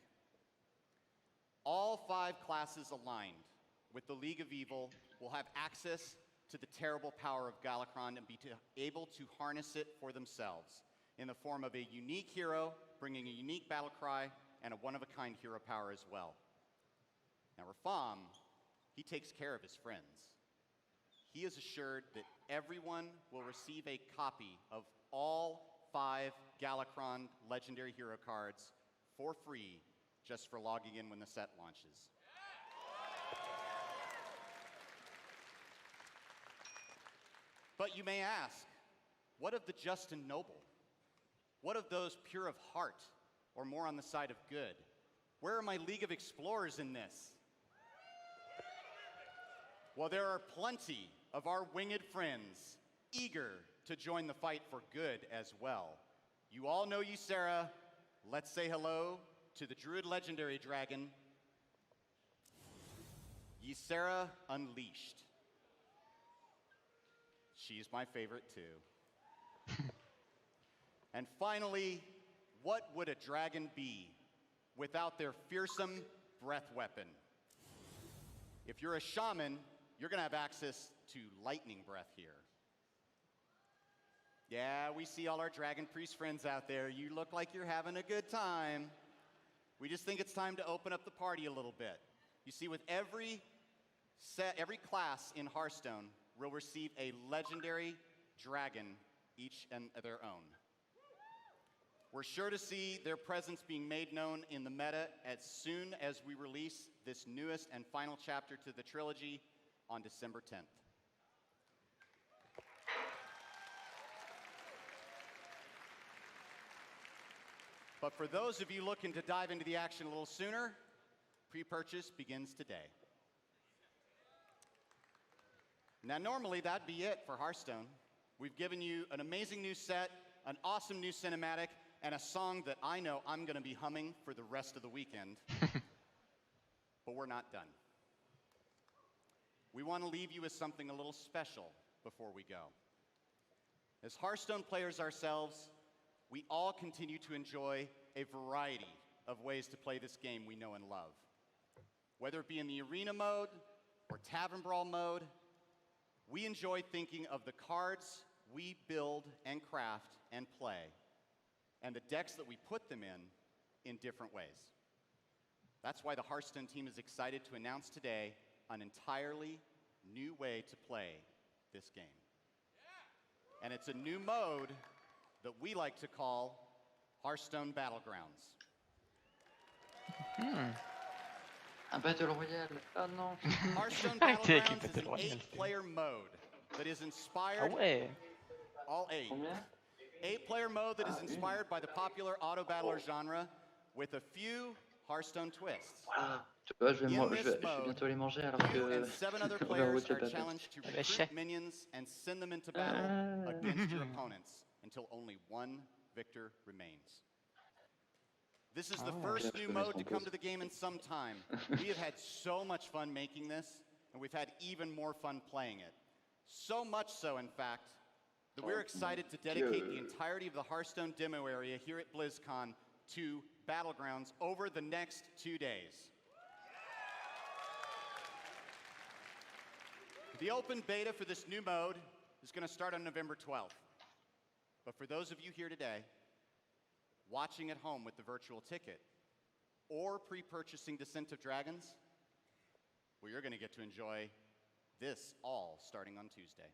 All 5 classes aligned with the League of Evil will have access to the terrible power of Galakrond and be able to harness it for themselves in the form of a unique hero, bringing a unique battle cry, and a one-of-a-kind hero power as well. Now, Rafam, he takes care of his friends. He is assured that everyone will receive a copy of all 5 Galakrond legendary hero cards for free just for logging in when the set launches. But you may ask, what of the just and noble? What of those pure of heart, or more on the side of good? Where are my League of Explorers in this? Well, there are plenty of our winged friends eager to join the fight for good as well. You all know Ysera. Let's say hello to the Druid Legendary Dragon, Ysera Unleashed. She's my favorite too. And finally, what would a dragon be without their fearsome breath weapon? If you're a shaman, you're going to have access to lightning breath here. Yeah, we see all our dragon priest friends out there. You look like you're having a good time. We just think it's time to open up the party a little bit. You see, with every class in Hearthstone will receive a legendary dragon, each and their own. We're sure to see their presence being made known in the meta as soon as we release this newest and final chapter to the trilogy on December 10th. But for those of you looking to dive into the action a little sooner, pre-purchase begins today. Now, normally that'd be it for Hearthstone. We've given you an amazing new set, an awesome new cinematic, and a song that I know I'm going to be humming for the rest of the weekend. But we're not done. We want to leave you with something a little special before we go. As Hearthstone players ourselves, we all continue to enjoy a variety of ways to play this game we know and love. Whether it be in the arena mode or tavern brawl mode, we enjoy thinking of the cards we build and craft and play, and the decks that we put them in different ways. That's why the Hearthstone team is excited to announce today an entirely new way to play this game. And it's a new mode that we like to call Hearthstone Battlegrounds. Un Battle Royale. Oh non. Hearthstone Battlegrounds is an 8-player mode that is inspired. Ah ouais. All 8. Combien? 8-player mode that is inspired by the popular auto battler genre with a few Hearthstone twists. Tu vois, je vais In this bientôt mode, les manger alors you que and 7 other players are challenged to recruit minions and send them into battle against your opponents until only one victor remains. This is the first new mode to come to the game in some time. We have had so much fun making this, and we've had even more fun playing it. So much so, in fact, that we're excited to dedicate the entirety of the Hearthstone demo area here at Blizzcon to Battlegrounds over the next 2 days. The open beta for this new mode is going to start on November 12th. But for those of you here today, watching at home with the virtual ticket, or pre-purchasing Descent of Dragons, well, you're going to get to enjoy this all starting on Tuesday.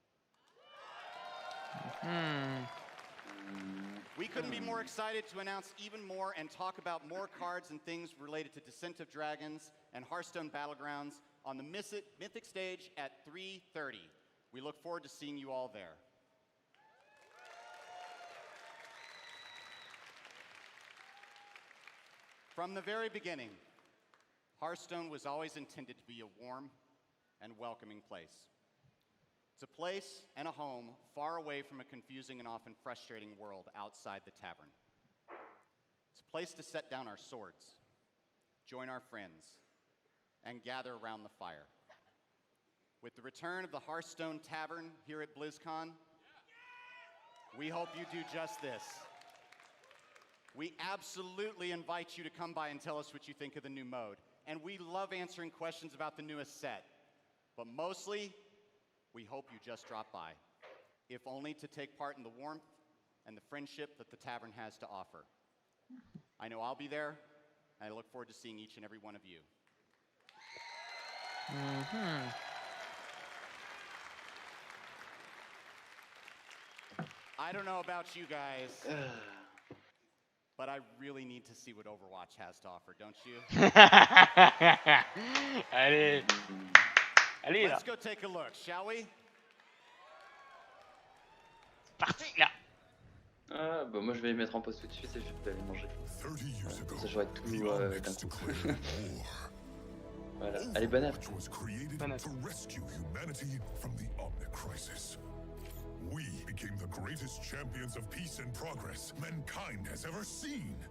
We couldn't be more excited to announce even more and talk about more cards and things related to Descent of Dragons and Hearthstone Battlegrounds on the Mythic stage at 3:30. We look forward to seeing you all there. From the very beginning, Hearthstone was always intended to be a warm and welcoming place. It's a place and a home far away from a confusing and often frustrating world outside the tavern. It's a place to set down our swords, join our friends, and gather around the fire. With the return of the Hearthstone Tavern here at Blizzcon, we hope you do just this. We absolutely invite you to come by and tell us what you think of the new mode. And we love answering questions about the newest set. But mostly, we hope you just drop by, if only to take part in the warmth and the friendship that the tavern has to offer. I know I'll be there, and I look forward to seeing each and every one of you. I don't know about you guys, but I really need to see what Overwatch has to offer, don't you? Allez. Allez, là. Let's go take a look, shall we? Parti, là. Ah, bah moi je vais les mettre en pause tout de suite et je vais aller manger. Comme ça j'aurai tout d'un coup. Voilà, allez, bon app. To rescue humanity from the Omnic crisis. We became the greatest champions of peace and progress mankind has ever seen.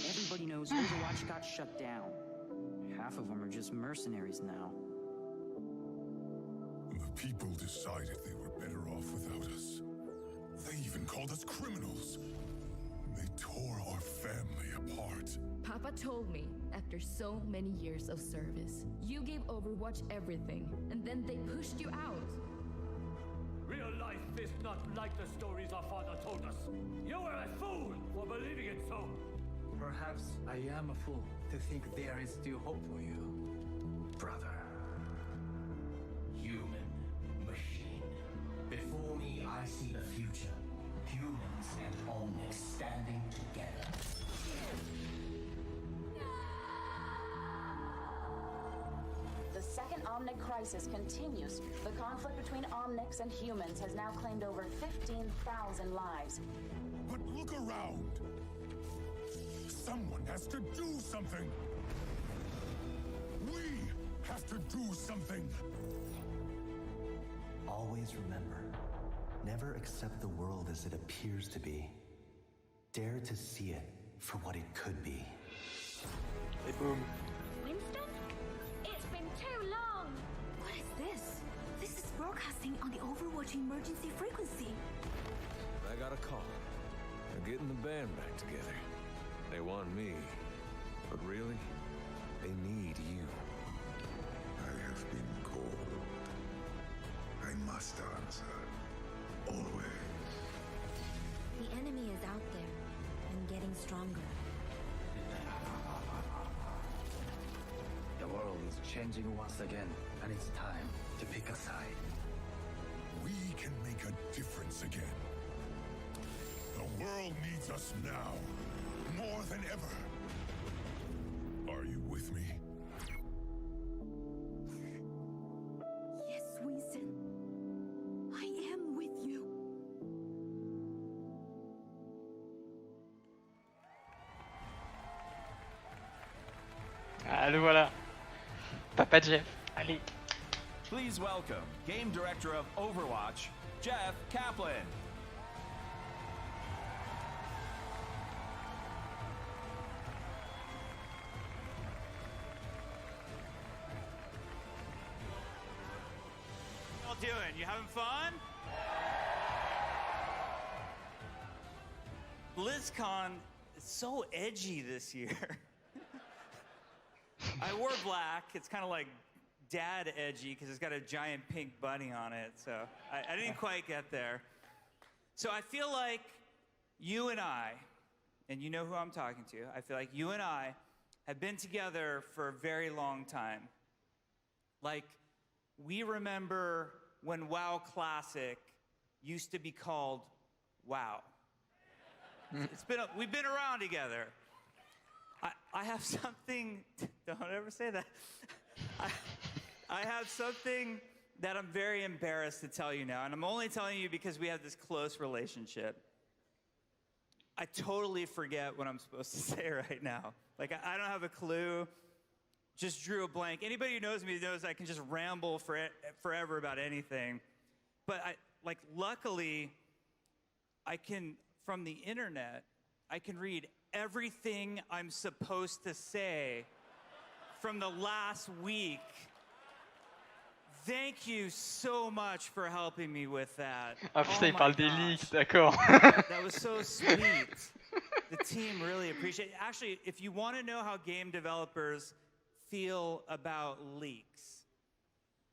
Everybody knows Overwatch got shut down. Half of them are just mercenaries now. The people decided they were better off without us. They even called us criminals. They tore our family apart. Papa told me, after so many years of service, you gave Overwatch everything, and then they pushed you out. Real life is not like the stories our father told us. You were a fool for believing it so. Perhaps I am a fool to think there is still hope for you, brother. Human, machine. Before me, I see the future. Humans and Omnics standing together. The second Omnic crisis continues. The conflict between Omnics and humans has now claimed over 15,000 lives. But look around. Someone has to do something. We have to do something. Always remember, never accept the world as it appears to be. Dare to see it for what it could be. Et boum. Winston? It's been too long! What is this? This is broadcasting on the Overwatch emergency frequency. I got a call. They're getting the band back together. They want me, but really, they need you. I have been called. I must answer. Always. The enemy is out there and getting stronger. The world is changing once again, and it's time to pick a side. We can make a difference again. The world needs us now, more than ever. Are you with me? Yes, Winston. le voilà. Papa Jeff, allez. Please welcome Game Director of Overwatch, Jeff Kaplan. Y'all doing? You having fun? Blizzcon is so edgy this year. I wore black. It's kind of like dad edgy because it's got a giant pink bunny on it. So I didn't quite get there. So I feel like you and I, and you know who I'm talking to, I feel like you and I have been together for a very long time. Like, we remember when WoW Classic used to be called WoW. We've been around together. I have something, don't ever say that. I have something that I'm very embarrassed to tell you now, and I'm only telling you because we have this close relationship. I totally forget what I'm supposed to say right now. Like, I don't have a clue. Just drew a blank. Anybody who knows me knows I can just ramble forever about anything. But luckily, I can, from the internet, I can read everything I'm supposed to say from the last week. Thank you so much for helping me with that. Ah putain, il parle des leaks, d'accord. That was so sweet. The team really appreciate it. Actually, if you want to know how game developers feel about leaks,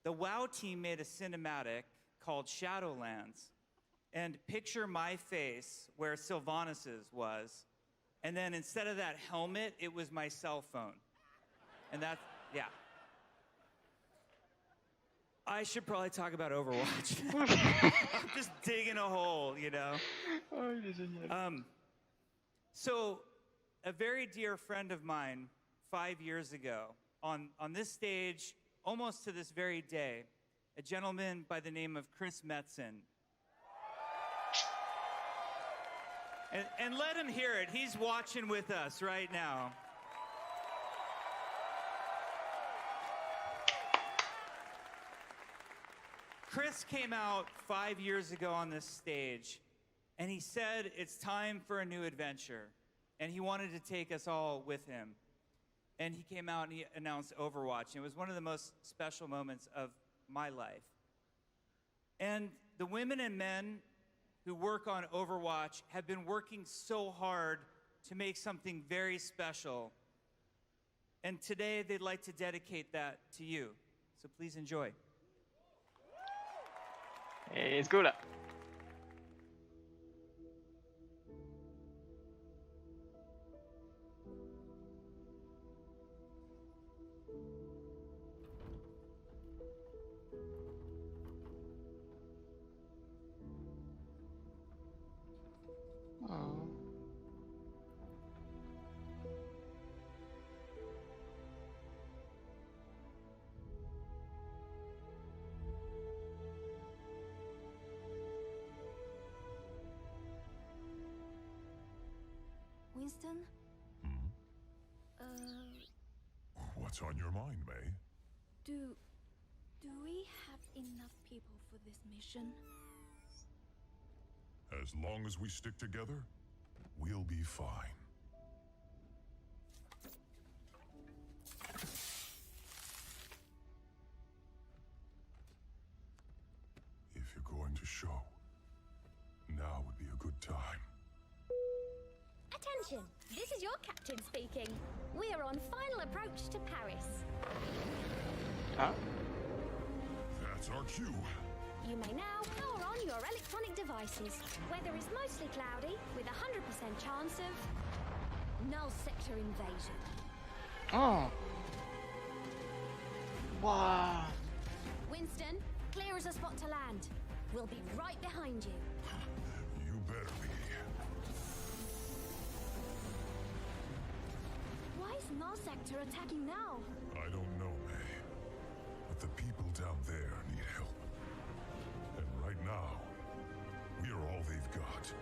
the WoW team made a cinematic called Shadowlands. And picture my face where Sylvanas' was. And then instead of that helmet, it was my cell phone. And that's, yeah. I should probably talk about Overwatch. I'm just digging a hole, you know? Oh, il est génial. So, a very dear friend of mine, 5 years ago, on this stage, almost to this very day, a gentleman by the name of Chris Metzen. And let him hear it. He's watching with us right now. Chris came out 5 years ago on this stage, and he said it's time for a new adventure. And he wanted to take us all with him. And he came out and he announced Overwatch. And it was one of the most special moments of my life. And the women and men who work on Overwatch have been working so hard to make something very special. And today they'd like to dedicate that to you. So please enjoy. Et let's go là. Oh. Winston? What's on your mind, May? Do we have enough people for this mission? As long as we stick together, we'll be fine. If you're going to show, now would be a good time. Attention! This is your captain speaking. We are on final approach to Paris. Huh? That's our cue. You may now power on your electronic devices. Weather is mostly cloudy, with a 100% chance of null sector invasion. Oh. Wow. Winston, clear as a spot to land. We'll be right behind you. You better be. Why is null sector attacking now? I don't know, May. But the people down there need help. And right now, we are all they've got.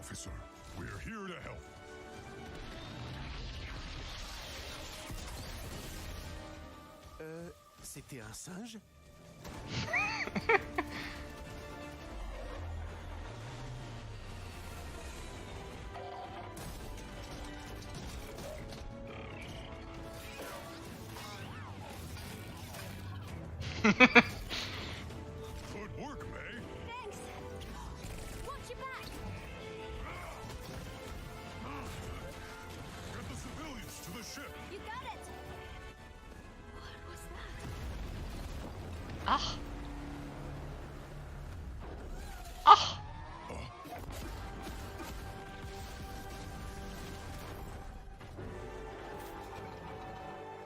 officer. We're here to help. C'était un singe? Good work, May. Thanks. Watch your back. Get the civilians to the ship. You got it. What was that? Ah. Ah.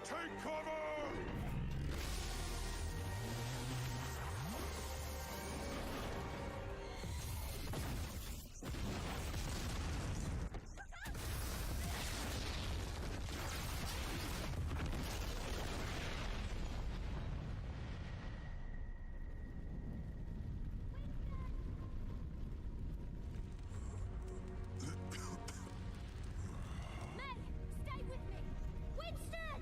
Take cover! May, stay with me. Winston!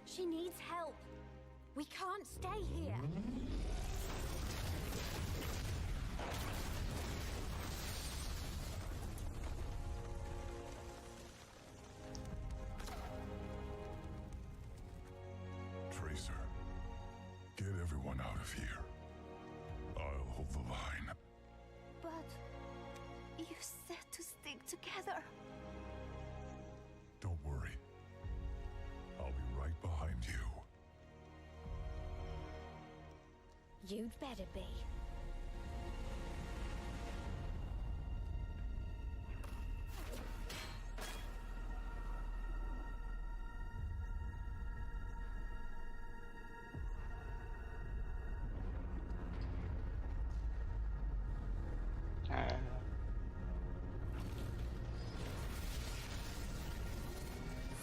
She needs help. We can't stay here. Tracer, get everyone out of here. I'll hold the line. But you said to stick together. Don't worry. I'll be right behind you. You'd better be.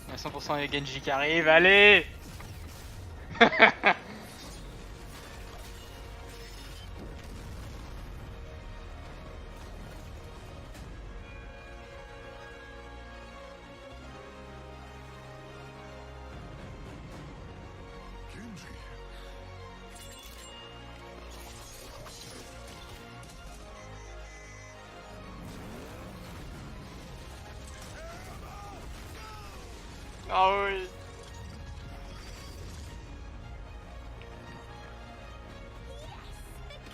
Il y a 100% les Genji qui arrivent, allez. Genji. Ah oui.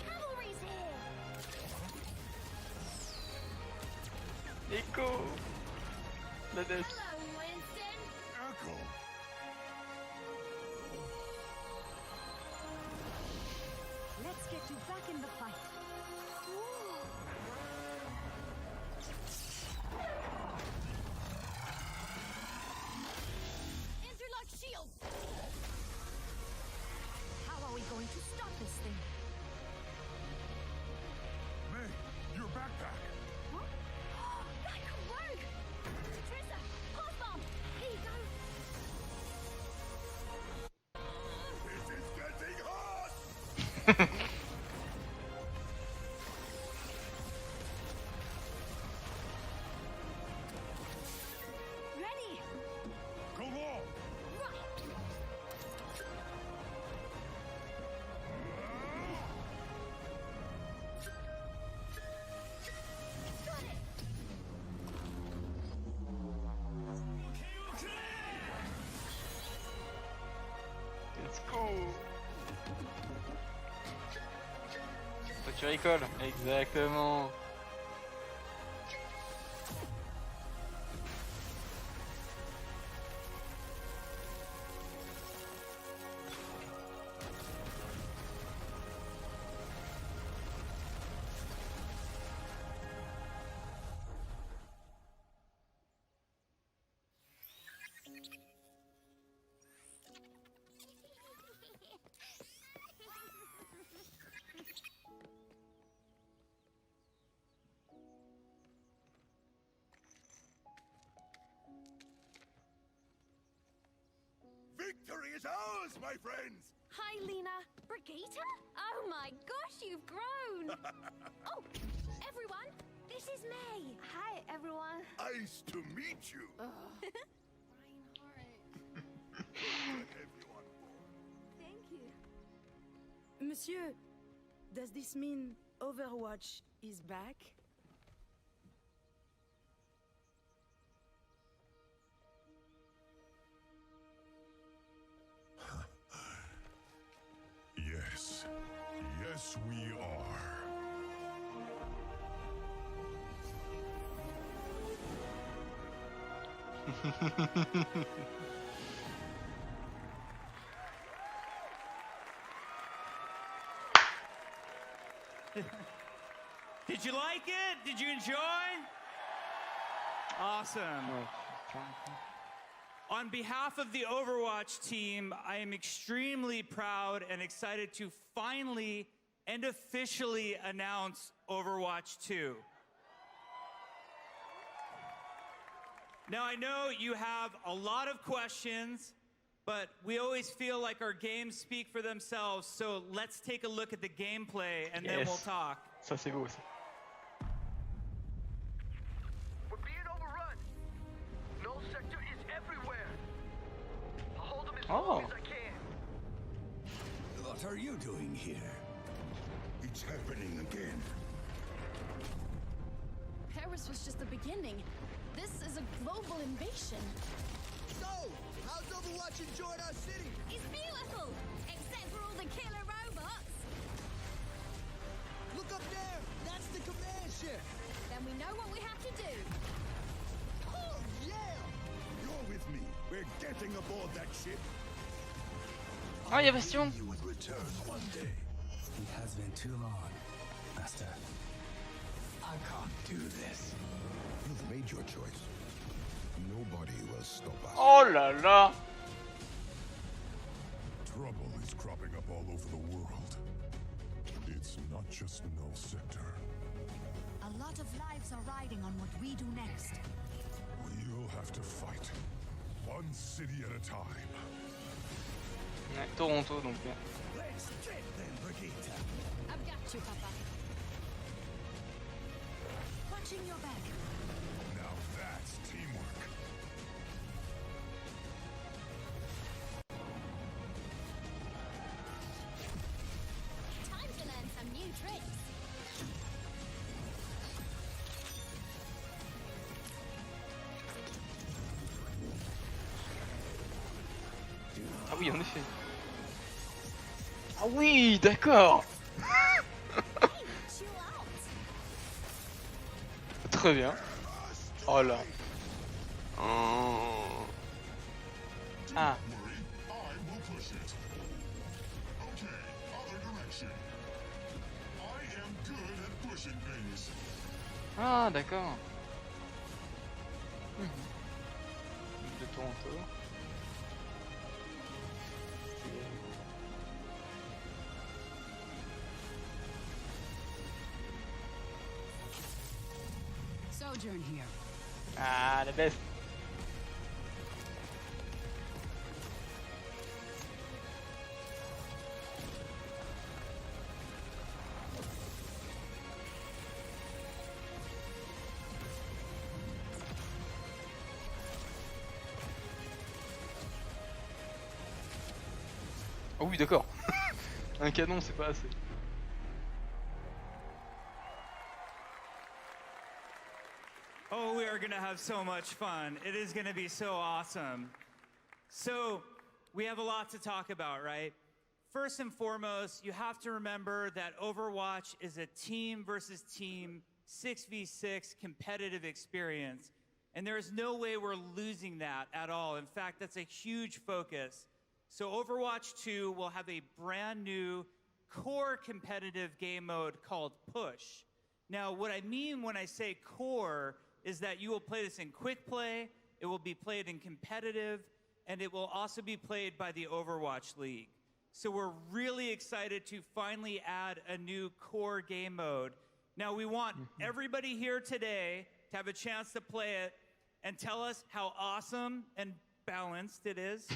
Cavalry's here. Nico. La death. Hello, Winston. Echo. Let's get you back in the fight. Interlock shields. How are we going to stop this thing? May, your backpack. Huh? That could work. Trissa, pulse bomb. Here you go. This is getting hot! Ready. Go long! Right. Got it. Let's go. Toi tu rigoles. Exactement. Victory is ours, my friends! Hi, Lena. Brigitte? Oh my gosh, you've grown. Oh, everyone, this is May. Hi, everyone. Nice to meet you. Thank you. Monsieur, does this mean Overwatch is back? Yes. Yes, we are. Did you like it? Did you enjoy? Awesome. On behalf of the Overwatch team, I am extremely proud and excited to finally and officially announce Overwatch 2. Now, I know you have a lot of questions, but we always feel like our games speak for themselves, so let's take a look at the gameplay and then we'll talk. Ça c'est beau ça. We're being overrun. Null sector is everywhere. I'll hold them as long as I can. What are you doing here? It's happening again. Paris was just the beginning. This is a global invasion. So, how's Overwatch enjoying our city? It's beautiful, except for all the killer robots. Look up there. That's the command ship. Then we know what we have to do. Oh, yeah. You're with me. We're getting aboard that ship. Ah, y'a Bastion. You would return one day. It has been too long, Master. I can't do this. You've made your choice. Nobody will stop us. Oh là là. Trouble is cropping up all over the world. It's not just Null Sector. A lot of lives are riding on what we do next. We'll have to fight. One city at a time. Ouais, Toronto donc. Let's get them, Brigitte. I've got you, Papa. Watching your back. Now that's teamwork. Time to learn some new tricks. Ah oui, en effet. Ah oui, d'accord. Très bien. Oh là. Oh. Ah. I will push it. Okay, other direction. I am good at pushing things. Ah, d'accord. De Toronto. Sojourn here. Ah, la best. Oh oui, d'accord. Un canon, c'est pas assez. Oh, we are going to have so much fun. It is going to be so awesome. So, we have a lot to talk about, right? First and foremost, you have to remember that Overwatch is a team versus team 6v6 competitive experience. And there is no way we're losing that at all. In fact, that's a huge focus. So Overwatch 2 will have a brand new core competitive game mode called Push. Now, what I mean when I say core is that you will play this in quick play, it will be played in competitive, and it will also be played by the Overwatch League. So we're really excited to finally add a new core game mode. Now, we want everybody here today to have a chance to play it and tell us how awesome and balanced it is.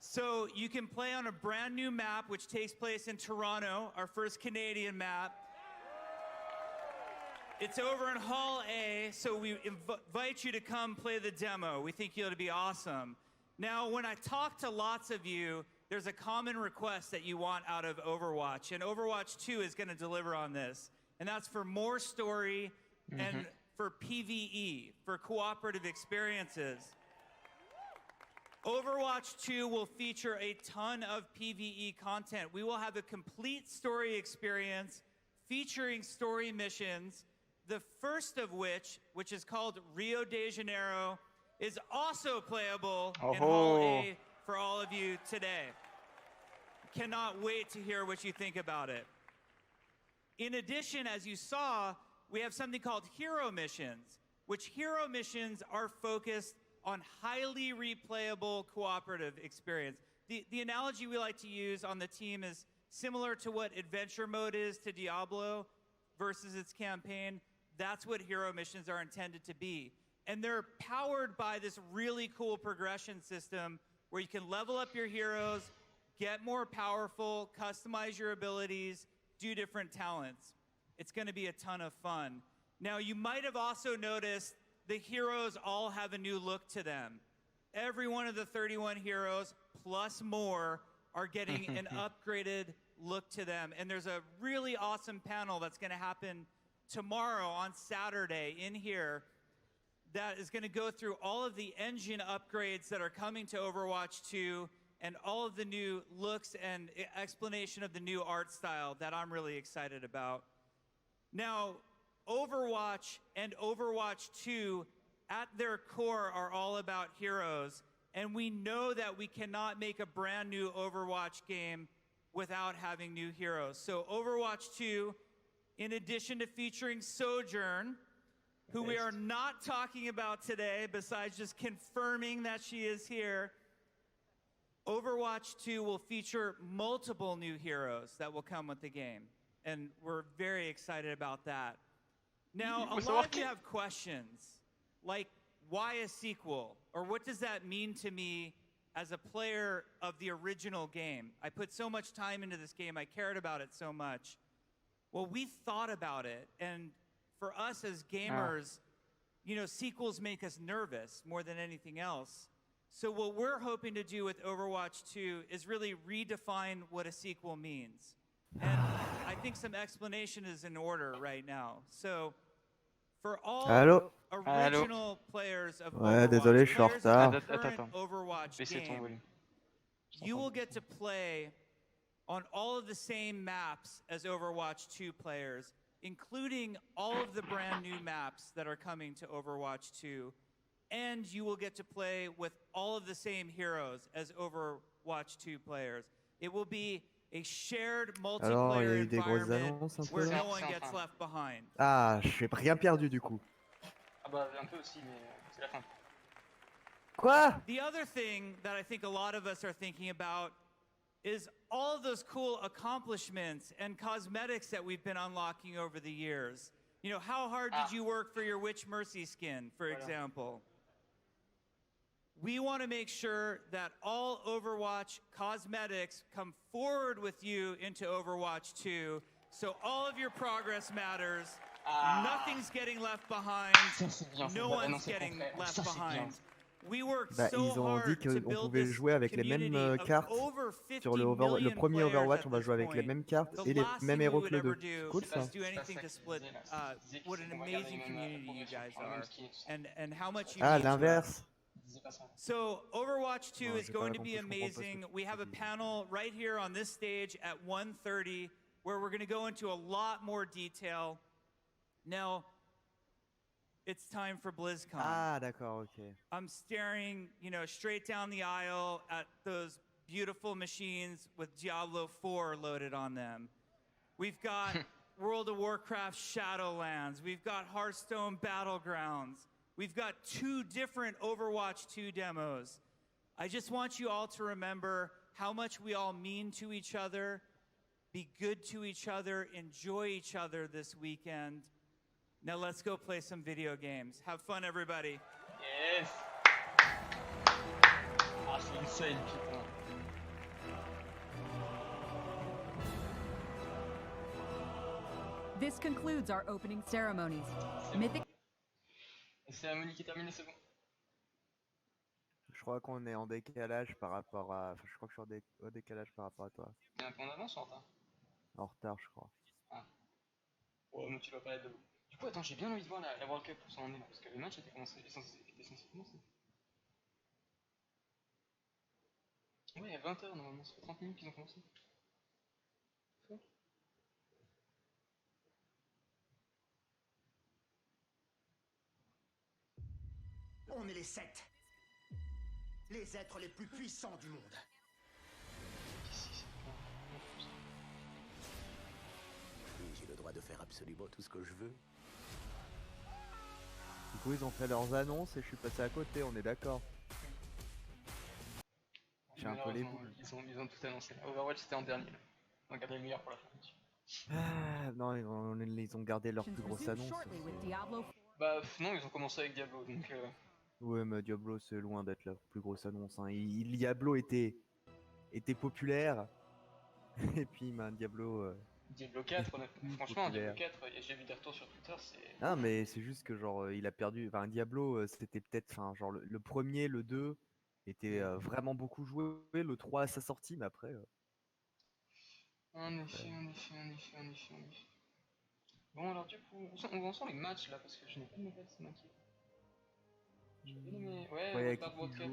So you can play on a brand new map, which takes place in Toronto, our first Canadian map. It's over in Hall A, so we invite you to come play the demo. We think it'll be awesome. Now, when I talk to lots of you, there's a common request that you want out of Overwatch, and Overwatch 2 is going to deliver on this. And that's for more story and for PvE, for cooperative experiences. Overwatch 2 will feature a ton of PvE content. We will have a complete story experience featuring story missions, the first of which is called Rio de Janeiro, is also playable in Hall A for all of you today. Cannot wait to hear what you think about it. In addition, as you saw, we have something called hero missions, which hero missions are focused on highly replayable cooperative experience. The analogy we like to use on the team is similar to what adventure mode is to Diablo versus its campaign. That's what hero missions are intended to be. And they're powered by this really cool progression system where you can level up your heroes, get more powerful, customize your abilities, do different talents. It's going to be a ton of fun. Now, you might have also noticed the heroes all have a new look to them. Every one of the 31 heroes, plus more, are getting an upgraded look to them. And there's a really awesome panel that's going to happen tomorrow on Saturday in here that is going to go through all of the engine upgrades that are coming to Overwatch 2 and all of the new looks and explanation of the new art style that I'm really excited about. Now, Overwatch and Overwatch 2 at their core are all about heroes, and we know that we cannot make a brand new Overwatch game without having new heroes. So Overwatch 2, in addition to featuring Sojourn, who we are not talking about today, besides just confirming that she is here, Overwatch 2 will feature multiple new heroes that will come with the game, and we're very excited about that. Now, a lot of you have questions, like why a sequel? Or what does that mean to me as a player of the original game? I put so much time into this game, I cared about it so much. Well, we thought about it, and for us as gamers, you know, sequels make us nervous more than anything else. So what we're hoping to do with Overwatch 2 is really redefine what a sequel means. And I think some explanation is in order right now. So for all original players of Overwatch, désolé, je suis en players of the retard. current Overwatch game, you will get to play on all of the same maps as Overwatch 2 players, including all of the brand new maps that are coming to Overwatch 2. And you will get to play with all of the same heroes as Overwatch 2 players. It will be a shared multiplayer environment where no one gets left behind. Ah, j'ai rien perdu du coup. Ah bah un peu aussi, mais c'est la fin. Quoi? The other thing that I think a lot of us are thinking about is all of those cool accomplishments and cosmetics that we've been unlocking over the years. You know, how hard did you work for your Witch Mercy skin, for example? We want to make sure that all Overwatch cosmetics come forward with you into Overwatch 2, so all of your progress matters, nothing's getting left behind, no one's getting left behind. We worked so hard to build this community of over 50 million premier Overwatch, players on va jouer avec les mêmes cartes et les mêmes héros que le 2. Cool ça. Do anything to split what an amazing community you guys are and how much you Ah, mean to us. l'inverse. So Overwatch 2 is going to be amazing. We have a panel right here on this stage at 1:30 where we're going to go into a lot more detail. Now, it's time for Blizzcon. Ah, d'accord, ok. I'm staring, you know, straight down the aisle at those beautiful machines with Diablo 4 loaded on them. We've got World of Warcraft Shadowlands. We've got Hearthstone Battlegrounds. We've got 2 different Overwatch 2 demos. I just want you all to remember how much we all mean to each other, be good to each other, enjoy each other this weekend. Now let's go play some video games. Have fun, everybody. Yes. Ah, c'est insane, putain. This concludes our opening ceremonies. Mythic. La cérémonie qui est terminée, c'est bon. Je crois qu'on est en décalage par rapport à... Enfin, je crois que je suis au décalage par rapport à toi. T'es un peu en avance ou en retard? En retard, je crois. Ah. Oh, mais tu vas pas être debout. Du coup, attends, j'ai bien envie de voir la World Cup pour s'en est, parce que le match était censé commencer. Ouais, à 20h normalement, ça fait 30 minutes qu'ils ont commencé. On est les 7. Les êtres les plus puissants du monde. J'ai le droit de faire absolument tout ce que je veux. Du coup, ils ont fait leurs annonces et je suis passé à côté, on est d'accord. J'ai un peu les boules. Ils ont tout annoncé. Overwatch c'était en dernier. On a gardé le meilleur pour la fin. Ah, non, ils ont gardé leur plus grosse annonce. Bah non, ils ont commencé avec Diablo, donc... Ouais, mais Diablo, c'est loin d'être la plus grosse annonce. Hein. Diablo était populaire. Et puis, Diablo... Diablo 4, franchement, Diablo 4, et j'ai vu des retours sur Twitter, c'est... Ah, mais c'est juste que, genre, il a perdu... Enfin, Diablo, c'était peut-être... Enfin, genre, le premier, le 2, était vraiment beaucoup joué. Le 3 à sa sortie, mais après... En effet. Bon, alors du coup, où en sont les matchs, là? Parce que je n'ai pas de nouvelles, ça m'inquiète. J'ai bien aimé... Ouais, World Cup.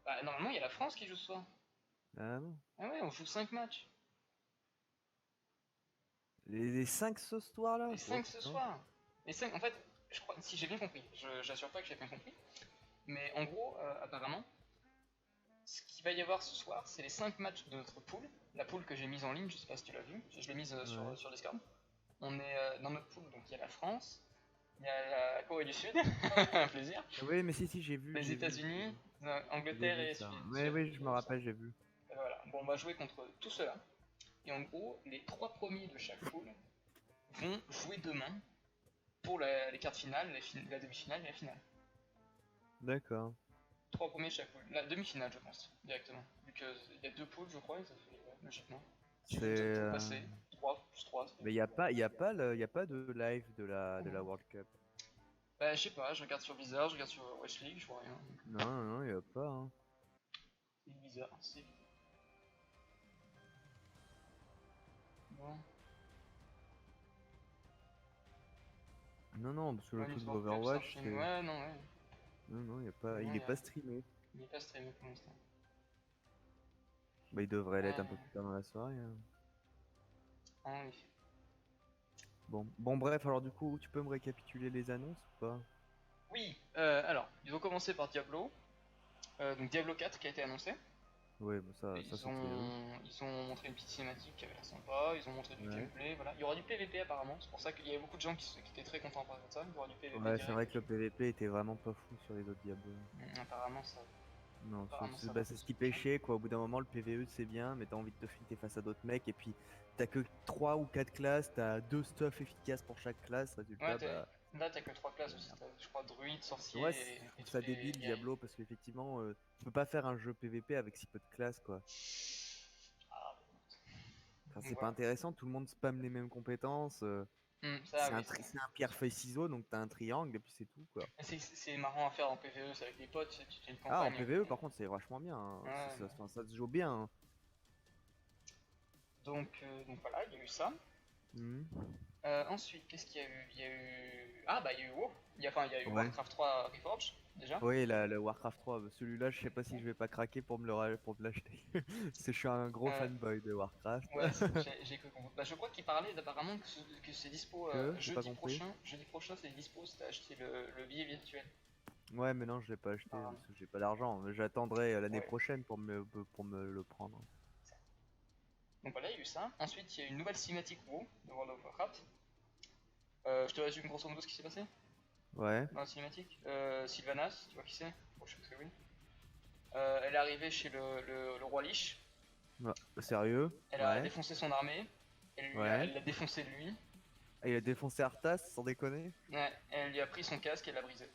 Bah, normalement, il y a la France qui joue ce soir. Ah non. Ah ouais, on joue 5 matchs. Les 5 ce soir-là? Les 5 ce soir. Les 5, en fait, je crois, si j'ai bien compris, j'assure pas que j'ai bien compris, mais en gros, apparemment, ce qu'il va y avoir ce soir, c'est les 5 matchs de notre pool, la pool que j'ai mise en ligne, je sais pas si tu l'as vu, je l'ai mise sur Discord. On est dans notre pool, donc il y a la France, il y a la Corée du Sud, un plaisir. Oui, mais si, j'ai vu. Les États-Unis, Angleterre et Suède. Oui, je me rappelle, j'ai vu. Voilà, bon, on va jouer contre tout cela. Et en gros, les 3 premiers de chaque pool vont jouer demain pour les quarts de finale, la demi-finale et la finale. D'accord. 3 premiers de chaque pool. La demi-finale, je pense, directement. Vu qu'il y a 2 poules, je crois, et ça fait logiquement. C'est... passer 3 plus 3. Mais y a pas de live de la World Cup. Bah, je sais pas, je regarde sur Blizzard, je regarde sur Watch League, je vois rien. Non, y a pas. Hein. C'est bizarre, c'est... Bon. Non, parce que le truc d'Overwatch, c'est... Ouais, non, ouais. Non, y a pas... il est pas streamé. Il est pas streamé pour l'instant. Bah, il devrait l'être un peu plus tard dans la soirée. Hein. Ah oui. Bon, bref, alors du coup, tu peux me récapituler les annonces ou pas? Oui, alors, ils ont commencé par Diablo. Donc Diablo 4 qui a été annoncé. Ouais, bah ça ils ont montré une petite cinématique qui avait l'air sympa, ils ont montré du gameplay, voilà. Il y aura du PVP apparemment, c'est pour ça qu'il y avait beaucoup de gens qui étaient très contents par ça, il y aura du PVP. Ouais, c'est vrai que le PVP était vraiment pas fou sur les autres Diablo. Apparemment ça... Non, c'est ce qui pêchait quoi, au bout d'un moment le PVE c'est bien, mais t'as envie de te fighter face à d'autres mecs, et puis t'as que 3 ou 4 classes, t'as 2 stuffs efficaces pour chaque classe, résultat là t'as que 3 classes aussi, je crois druide, sorcier et ça débile Diablo, parce qu'effectivement tu peux pas faire un jeu PVP avec si peu de classes quoi. Enfin, c'est pas intéressant, tout le monde spamme les mêmes compétences, c'est un pierre-feuille-ciseau, donc t'as un triangle et puis c'est tout quoi. C'est marrant à faire en PVE, c'est avec des potes, tu fais une campagne. Ah, en PVE par contre c'est vachement bien, hein. Ça se joue bien. Hein. Donc voilà, il y a eu ça. Ensuite, qu'est-ce qu'il y a eu? Il y a eu WoW. Il y a eu Warcraft 3 Reforged déjà. Oui, le Warcraft 3, celui-là je sais pas si je vais pas craquer pour me l'acheter. Parce que je suis un gros fanboy de Warcraft. Ouais, j'ai cru comprendre. Bah, je crois qu'il parlait apparemment que c'est dispo jeudi prochain, c'est dispo si t'as acheté le billet virtuel. Ouais, mais non, je l'ai pas acheté parce que j'ai pas d'argent. J'attendrai l'année prochaine pour me le prendre. Donc voilà, il y a eu ça. Ensuite, il y a une nouvelle cinématique WoW de World of Warcraft. Je te résume grosso modo ce qui s'est passé. Ouais. Dans la cinématique. Sylvanas, tu vois qui c'est? Je pense que oui. Elle est arrivée chez le roi Lich. Ouais, sérieux? Elle a défoncé son armée. Elle l'a défoncé de lui. Et il a défoncé Arthas, sans déconner? Ouais, elle lui a pris son casque et l'a brisé.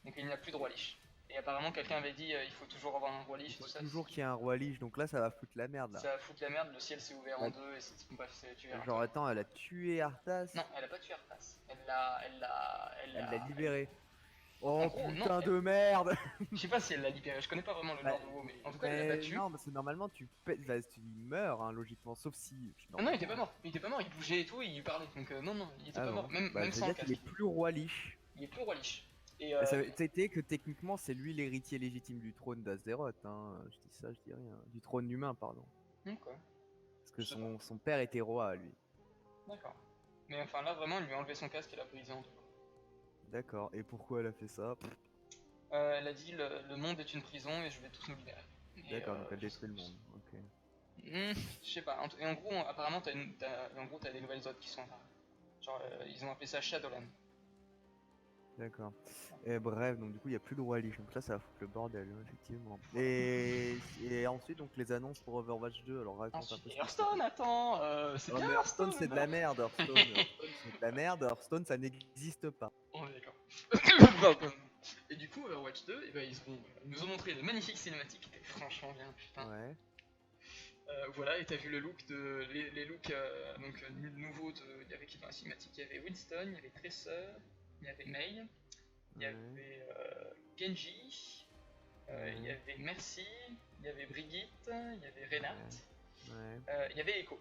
Donc il n'y a plus de roi Lich. Et Et apparemment, quelqu'un avait dit il faut toujours avoir un roi liche, tout ça. Toujours qu'il y a un roi lige, donc là ça va foutre la merde là. Ça va foutre la merde, le ciel s'est ouvert en Ouais. deux et c'est. Bref, tu verras. Genre attends, elle a tué Arthas. Non, elle a pas tué Arthas. Elle l'a libéré. Oh en gros, putain non, de merde. Je sais pas si elle l'a libéré, je connais pas vraiment le lore de WoW, mais en tout cas elle l'a pas tué. Non, parce que normalement tu pètes, là, tu meurs hein, logiquement, sauf si. Ah non, il était pas mort, il bougeait et tout, il parlait, donc non, il était pas mort, même sans le casque. Il est plus roi liche. Il est plus roi liche. Et Ça a été que techniquement c'est lui l'héritier légitime du trône d'Azeroth, hein. Je dis ça, je dis rien. Du trône humain, pardon. Ok. Parce que son père était roi, lui. D'accord. Mais enfin là vraiment, il lui a enlevé son casque et l'a brisé en deux. D'accord, et pourquoi elle a fait ça? Elle a dit le monde est une prison et je vais tous nous libérer. D'accord, donc elle détruit le monde, ok. Je sais pas, et en gros, apparemment, t'as des nouvelles VOD qui sont apparues. Genre, ils ont appelé ça Shadowland. D'accord. Et bref, donc du coup il n'y a plus de roi liche, donc là ça va foutre le bordel, hein, effectivement. Et ensuite donc les annonces pour Overwatch 2, alors raconte un peu. Hearthstone, attends, c'est bien Hearthstone c'est de la merde, Hearthstone. C'est de la merde, Hearthstone ça n'existe pas. On est d'accord. Et du coup, Overwatch 2, et ben, ils nous ont montré de magnifiques cinématiques qui étaient franchement bien, putain. Ouais. Voilà, et t'as vu le look les looks donc nouveaux il y avait qui dans la cinématique? Il y avait Winston, il y avait Tracer, il y avait Mei, il y avait Genji, il y avait Mercy, il y avait Brigitte, il y avait Reinhardt, il y avait Echo.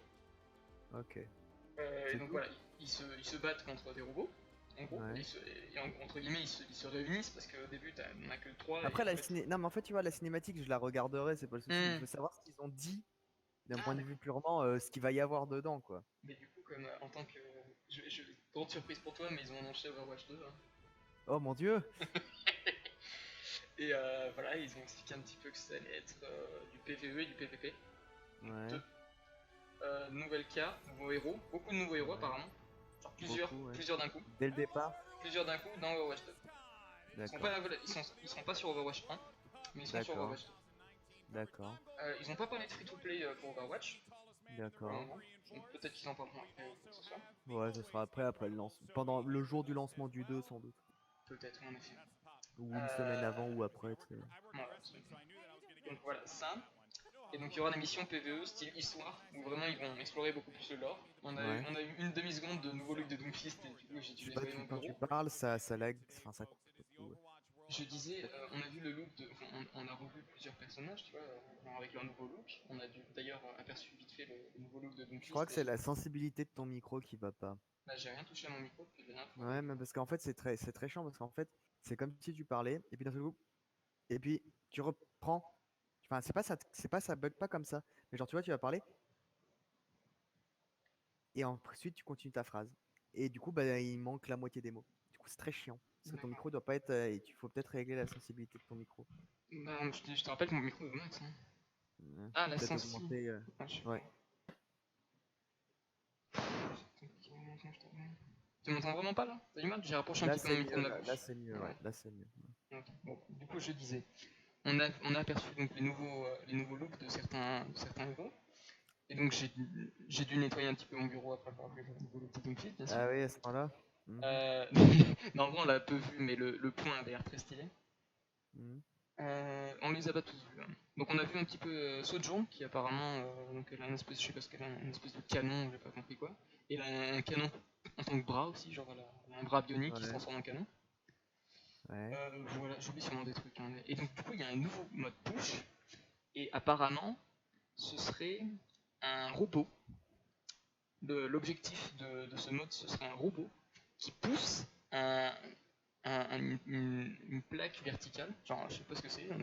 Ok. Et donc voilà, ils se battent contre des robots. En gros, entre guillemets, ils se réunissent parce qu'au début, on a que 3. Après, non, mais en fait, tu vois, la cinématique, je la regarderai, c'est pas le souci. Je veux savoir ce qu'ils ont dit, d'un point de vue purement, ce qu'il va y avoir dedans, quoi. Mais du coup, comme en tant que. Grande surprise pour toi, mais ils ont annoncé Overwatch 2. Hein. Oh mon dieu! Et voilà, ils ont expliqué un petit peu que ça allait être du PvE et du PvP. Ouais. Nouvelle carte, nouveaux héros, beaucoup de nouveaux héros apparemment. Genre plusieurs d'un coup. Dès le départ? Plusieurs d'un coup dans Overwatch 2. Ils seront pas sur Overwatch 1, mais ils sont sur Overwatch 2. D'accord. Ils ont pas parlé de free-to-play pour Overwatch. D'accord. Peut-être qu'ils en parleront après ce soir. Ouais, ce sera après le lancement. Pendant le jour du lancement du 2, sans doute. Peut-être, en effet. Ou une semaine avant ou après, tu sais. Donc voilà, ça. Et donc il y aura des missions PvE style histoire, où vraiment ils vont explorer beaucoup plus le lore. On a eu une demi-seconde de nouveau look de Doomfist et du coup j'ai utilisé mon Quand bureau. tu parles, ça lag, enfin ça coupe. Je disais, on a vu le look de. Enfin, on a revu plusieurs personnages, tu vois, avec leur nouveau look. On a d'ailleurs aperçu vite fait le nouveau look de Doomfist. Je crois que c'est la sensibilité de ton micro qui va pas. Bah, j'ai rien touché à mon micro depuis la dernière fois. Ouais, mais parce qu'en fait, c'est très chiant parce qu'en fait, c'est comme si tu parlais et puis d'un seul coup, et puis tu reprends. Enfin, c'est pas ça bug pas comme ça. Mais genre, tu vois, tu vas parler et ensuite tu continues ta phrase. Et du coup, bah, il manque la moitié des mots. Du coup, c'est très chiant. Parce que ton micro doit pas être. Et il faut peut-être régler la sensibilité de ton micro. Bah, je te rappelle que mon micro est au max. Hein. Ah, la sensibilité. Ouais. Tu m'entends vraiment pas là? T'as du mal? J'ai rapproché un petit peu mon micro de ma bouche. Là, c'est mieux, ouais. Là, c'est mieux. Okay. Bon, du coup, je disais, on a aperçu donc les nouveaux looks de certains héros. Et donc, j'ai dû nettoyer un petit peu mon bureau après avoir vu le nouveau look de Doomfist, bien sûr. Ah oui, à ce moment-là. Non, en vrai, on l'a peu vu, mais le point avait l'air très stylé. On les a pas tous vus. Hein. Donc, on a vu un petit peu Sojourn, qui apparemment, donc elle a une espèce, je sais pas ce qu'elle a, une espèce de canon, j'ai pas compris quoi. Et elle a un canon en tant que bras aussi, genre elle a un bras bionique qui se transforme en canon. Voilà, j'oublie sûrement des trucs. Hein. Et donc, du coup, il y a un nouveau mode push. Et apparemment, ce serait un robot. L'objectif de ce mode, ce serait un robot qui pousse une plaque verticale. Genre, je sais pas ce que c'est, une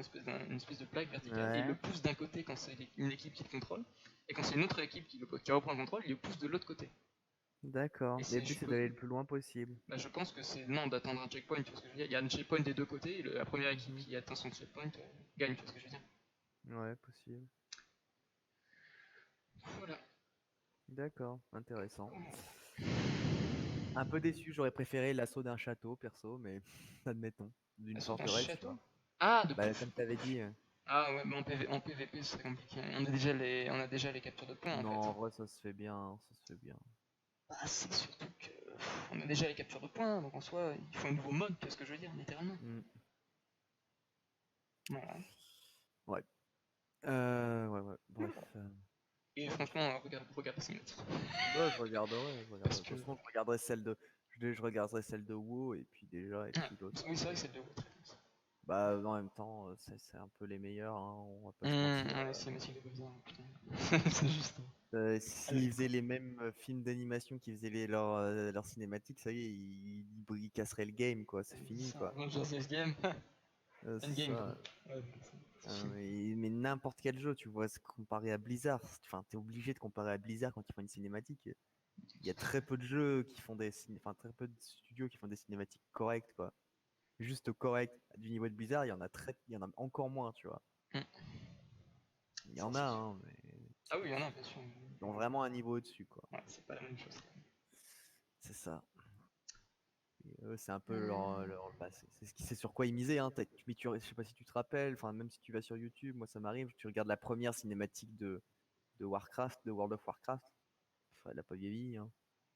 espèce de plaque verticale. Et il le pousse d'un côté quand c'est une équipe qui le contrôle. Et quand c'est une autre équipe qui reprend le contrôle, il le pousse de l'autre côté. D'accord. Et le but c'est d'aller le plus loin possible. Bah, je pense que c'est d'attendre un checkpoint, tu vois ce que je veux dire. Il y a un checkpoint des deux côtés, et la première équipe qui atteint son checkpoint gagne, tu vois ce que je veux dire. Ouais, possible. Voilà. D'accord, intéressant. Un peu déçu, j'aurais préféré l'assaut d'un château, perso, mais admettons. D'une forteresse. Ah, comme t'avais dit. Ah ouais, mais en PVP c'est compliqué. On a déjà les captures de points en fait. Non, en vrai ça se fait bien, Bah c'est surtout que on a déjà les captures de points, donc en soi il faut un nouveau mode, tu vois ce que je veux dire, littéralement. Voilà. Ouais. Ouais, bref. Et franchement, regarde la cinématique. Ouais, je regarderai. Parce De que... toute façon, je regarderai celle de. Je regarderai celle de WoW et puis déjà, et puis l'autre. Oui, c'est vrai que c'est de WoW. Bah, en même temps, c'est un peu les meilleurs, hein, on va pas se mentir. Ouais, cinématique de Blizzard, putain. C'est juste. S'ils faisaient les mêmes films d'animation qui faisaient leurs cinématiques, ça y est, ils casseraient le game, quoi. C'est fini, quoi. Genre c'est ce game. C'est Endgame, ça. quoi. Ouais, Mais n'importe quel jeu, tu vois, comparé à Blizzard, enfin, t'es obligé de comparer à Blizzard quand ils font une cinématique. Il y a très peu de jeux qui font enfin, très peu de studios qui font des cinématiques correctes, quoi. Juste correctes. Du niveau de Blizzard, il y en a encore moins, tu vois. Il y en a, hein, mais. Ah oui, il y en a, bien sûr. Ils ont vraiment un niveau au-dessus, quoi. Ouais, c'est pas la même chose. C'est ça. Et eux, c'est un peu bah, c'est sur quoi ils misaient, hein. Je sais pas si tu te rappelles, enfin, même si tu vas sur YouTube, moi ça m'arrive, tu regardes la première cinématique de Warcraft, de World of Warcraft. Enfin, elle a pas vieilli, hein.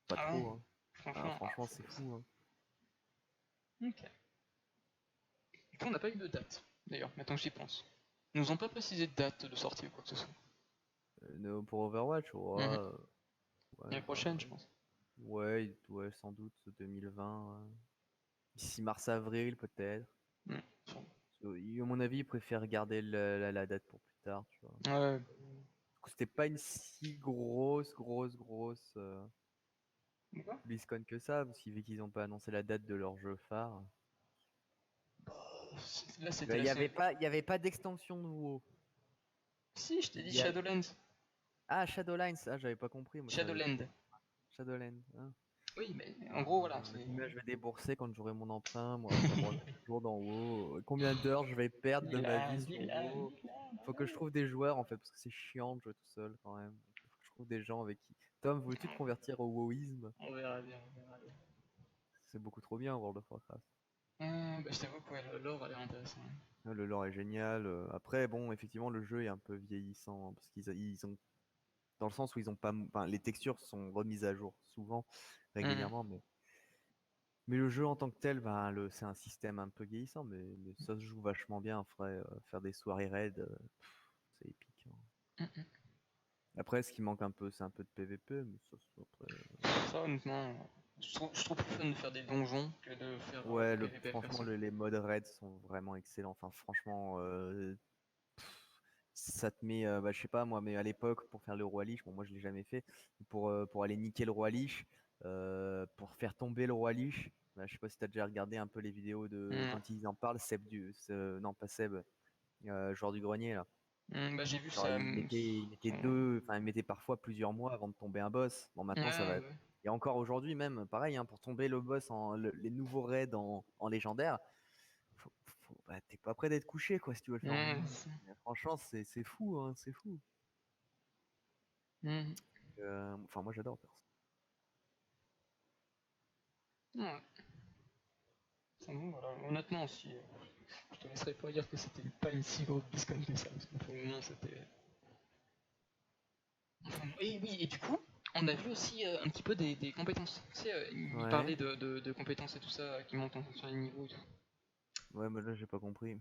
Pas Ah trop, ouais. hein. Franchement, c'est fou, hein. Ok. Du coup, on n'a pas eu de date, d'ailleurs, maintenant que j'y pense. Ils nous ont pas précisé de date de sortie ou quoi que ce soit. Pour Overwatch, ouais, L'année prochaine, je pense. Ouais, sans doute 2020. D'ici mars-avril, peut-être. À mon avis, ils préfèrent garder la date pour plus tard, tu vois. Ouais. Du coup, c'était pas une si grosse BlizzCon que ça, parce qu'ils ont pas annoncé la date de leur jeu phare. Là, c'était Il y avait pas d'extension de WoW. Si, je t'ai dit Shadowlands. Ah, Shadowlands, j'avais pas compris. Moi, Shadowland. Shadowlands. Hein. Oui, mais en gros, voilà. Je vais débourser quand j'aurai mon emprunt, moi, pour toujours dans WoW. Combien d'heures je vais perdre de ma vie sur WoW? Faut que je trouve des joueurs, en fait, parce que c'est chiant de jouer tout seul, quand même. Faut que je trouve des gens avec qui... Tom, veux-tu te convertir au WoWisme? On verra bien, C'est beaucoup trop bien, World of Warcraft. Bah, je t'avoue que le lore a l'air intéressant. Le lore est génial. Après, bon, effectivement, le jeu est un peu vieillissant, parce qu'ils ont... Dans le sens où ils ont pas... Enfin, les textures sont remises à jour, souvent, régulièrement, mais le jeu en tant que tel, ben, c'est un système un peu vieillissant, mais ça se joue vachement bien. Faire des soirées raids, c'est épique, hein. Après, ce qui manque un peu, c'est un peu de PVP, mais ça, après... Ça, honnêtement, je trouve plus fun de faire des donjons que de faire Ouais, PVP. franchement, les modes raids sont vraiment excellents. Enfin, franchement, ça te met, bah, je sais pas moi, mais à l'époque, pour faire le roi Lich, bon, moi je l'ai jamais fait, pour aller niquer le roi Lich, pour faire tomber le roi Lich, bah, je sais pas si t'as déjà regardé un peu les vidéos de quand ils en parlent, non pas Seb, joueur du grenier là. Bah, j'ai vu Genre, ça. il mettait parfois plusieurs mois avant de tomber un boss. Bon, maintenant ça va. Ouais. Et encore aujourd'hui même, pareil, hein, pour tomber le boss les nouveaux raids en légendaire, bah, t'es pas prêt d'être couché quoi si tu veux le faire en normal. Mais franchement, c'est fou, hein, c'est fou. Enfin, moi j'adore perso. Ouais. Bon, voilà. Honnêtement aussi, je te laisserai pas dire que c'était pas une si grosse BlizzCon que ça, parce que pour le moment c'était... Et oui, et du coup, on a vu aussi un petit peu des compétences. Tu sais, il parlait de compétences et tout ça, qui montent sur les niveaux et tout. Ouais, mais là j'ai pas compris.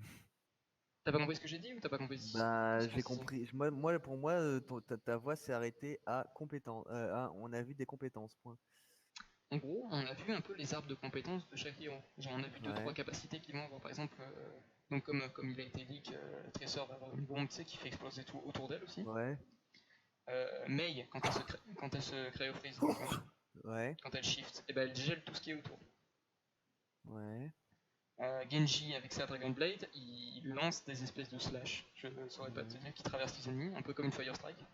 T'as pas compris ce que j'ai dit ou t'as pas compris? Bah, j'ai compris. Pour moi, ta voix s'est arrêtée à compétences. On a vu des compétences, point. En gros, on a vu un peu les arbres de compétences de chaque héros. Genre, on a vu 2-3 capacités qui vont avoir, par exemple, donc comme il a été dit que le trésor va avoir une bombe, tu sais, qui fait exploser tout autour d'elle aussi. Ouais. Mei, quand elle se crée au freeze, ouais. Quand elle shift, et ben elle gèle tout ce qui est autour. Ouais. Genji, avec sa Dragon Blade, il lance des espèces de slash, je ne saurais pas te dire, qui traversent les ennemis, un peu comme une Fire Strike.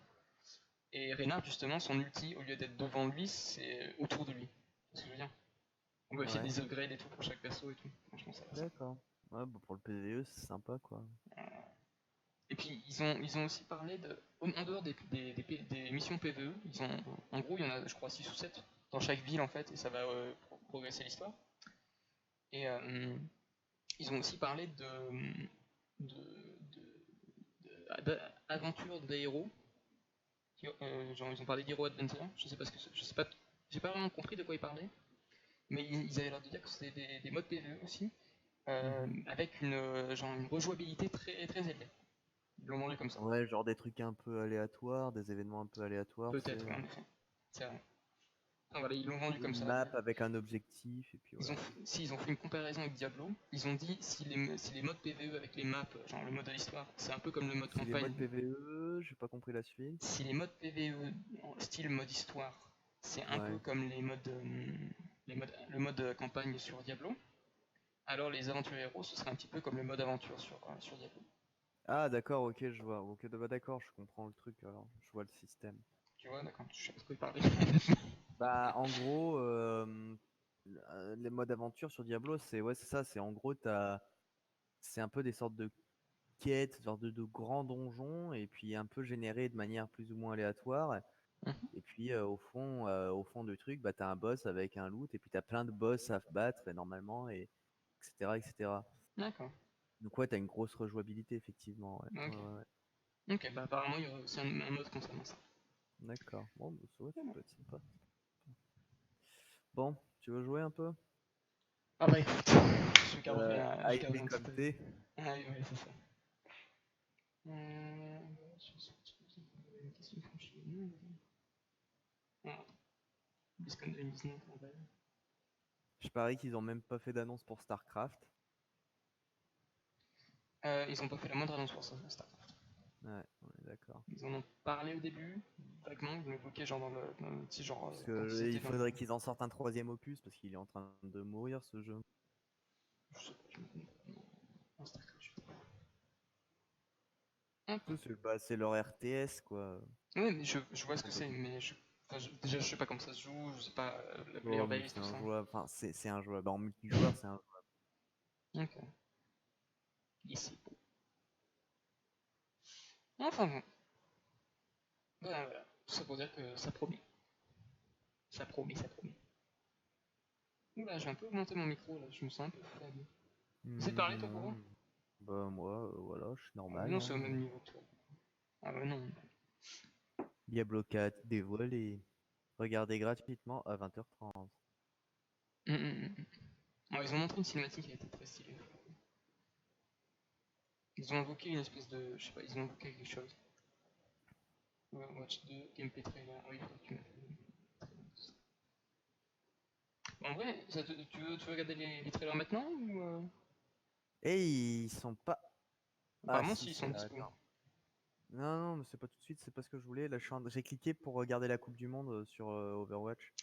Et Reinhardt, justement, son ulti, au lieu d'être devant lui, c'est autour de lui. C'est ce que je veux dire. On peut faire des upgrades et tout pour chaque perso et tout. Franchement, ça va. D'accord. Ouais, bah pour le PvE, c'est sympa quoi. Et puis, ils ont aussi parlé de. En dehors des missions PvE, en gros, il y en a, je crois, 6 ou 7 dans chaque ville en fait, et ça va progresser l'histoire. Et ils ont aussi parlé d'aventures des héros. Genre, ils ont parlé d'Hero Adventure, je sais pas, j'ai pas vraiment compris de quoi ils parlaient, mais ils avaient l'air de dire que c'était des modes PvE aussi, avec genre une rejouabilité très, très élevée. Ils l'ont vendu comme ça. Ouais, genre des trucs un peu aléatoires, des événements un peu aléatoires. Peut-être, ouais, en effet. C'est vrai. Ah, voilà, ils l'ont vendu comme Une ça. map avec un objectif, et puis Ils ont, ils ont fait une comparaison avec Diablo. Ils ont dit si les modes PvE avec les maps, genre le mode de l'histoire, c'est un peu comme le mode Si les campagne. modes PvE, j'ai pas compris la suite. Si les modes PvE en style mode histoire, c'est un peu comme le mode campagne sur Diablo, alors les aventures héros, ce serait un petit peu comme le mode aventure sur Diablo. Ah d'accord, ok, je vois. Ok, bah, d'accord, je comprends le truc alors. Je vois le système. Tu vois, d'accord, je sais pas de quoi il parlait. Bah en gros, les modes aventure sur Diablo, c'est ça, c'est en gros c'est un peu des sortes de quêtes, genre de grands donjons, et puis un peu générés de manière plus ou moins aléatoire. Et puis au fond du truc, bah t'as un boss avec un loot, et puis t'as plein de boss à battre normalement, et etc. etc. D'accord. Donc ouais, t'as une grosse rejouabilité effectivement. Ouais. Ok. Ouais, ouais, ouais. Ok, bah apparemment il y a aussi un mode concernant ça. D'accord. Bon, bah, ça peut être sympa. Bon, tu veux jouer un peu? Ah bah écoute, je garderai A été comme t'es. Ah oui, ouais, c'est ça. Blizzcon 2019, en vrai. Je parie qu'ils ont même pas fait d'annonce pour StarCraft. Ils ont pas fait la moindre annonce pour ça, StarCraft. Ouais, d'accord. Ils en ont parlé au début, vaguement, ils l'évoquaient genre dans le petit genre. Parce que il faudrait qu'ils en sortent un troisième opus parce qu'il est en train de mourir ce jeu. Je sais pas, je me non, StarCraft, je C'est leur RTS quoi. Oui, mais je vois ce que c'est, mais déjà je sais pas comment ça se joue, je sais pas la player Oh, mais base, c'est tout ça. injouable. Enfin, c'est injouable. En multijoueur, c'est injouable. Ok. Ici. Enfin bon. Voilà, voilà. Tout ça pour dire que ça promet. Ça promet, ça promet. Oula, j'ai un peu augmenté mon micro là, je me sens un peu faible. Vous parlé toi pour Non. vous? Bah moi, voilà, je suis Ah, normal. non, Hein. c'est au même niveau que toi. Ah bah non. Diablo 4 dévoilé. Regardez gratuitement à 20h30. Bon, ils ont montré une cinématique qui a été très stylée. Ils ont invoqué une espèce de. Je sais pas, ils ont invoqué quelque chose. Watch 2, gameplay trailer. Ah oui, il faut que tu mettes le trailer, tout ça. En vrai, tu veux regarder les trailers maintenant ou Et ils sont pas. Ah Apparemment, si, si, ils si, sont là, dispo. attends. Non, non, mais c'est pas tout de suite, c'est pas ce que je voulais. Là, j'ai cliqué pour regarder la Coupe du Monde sur Overwatch.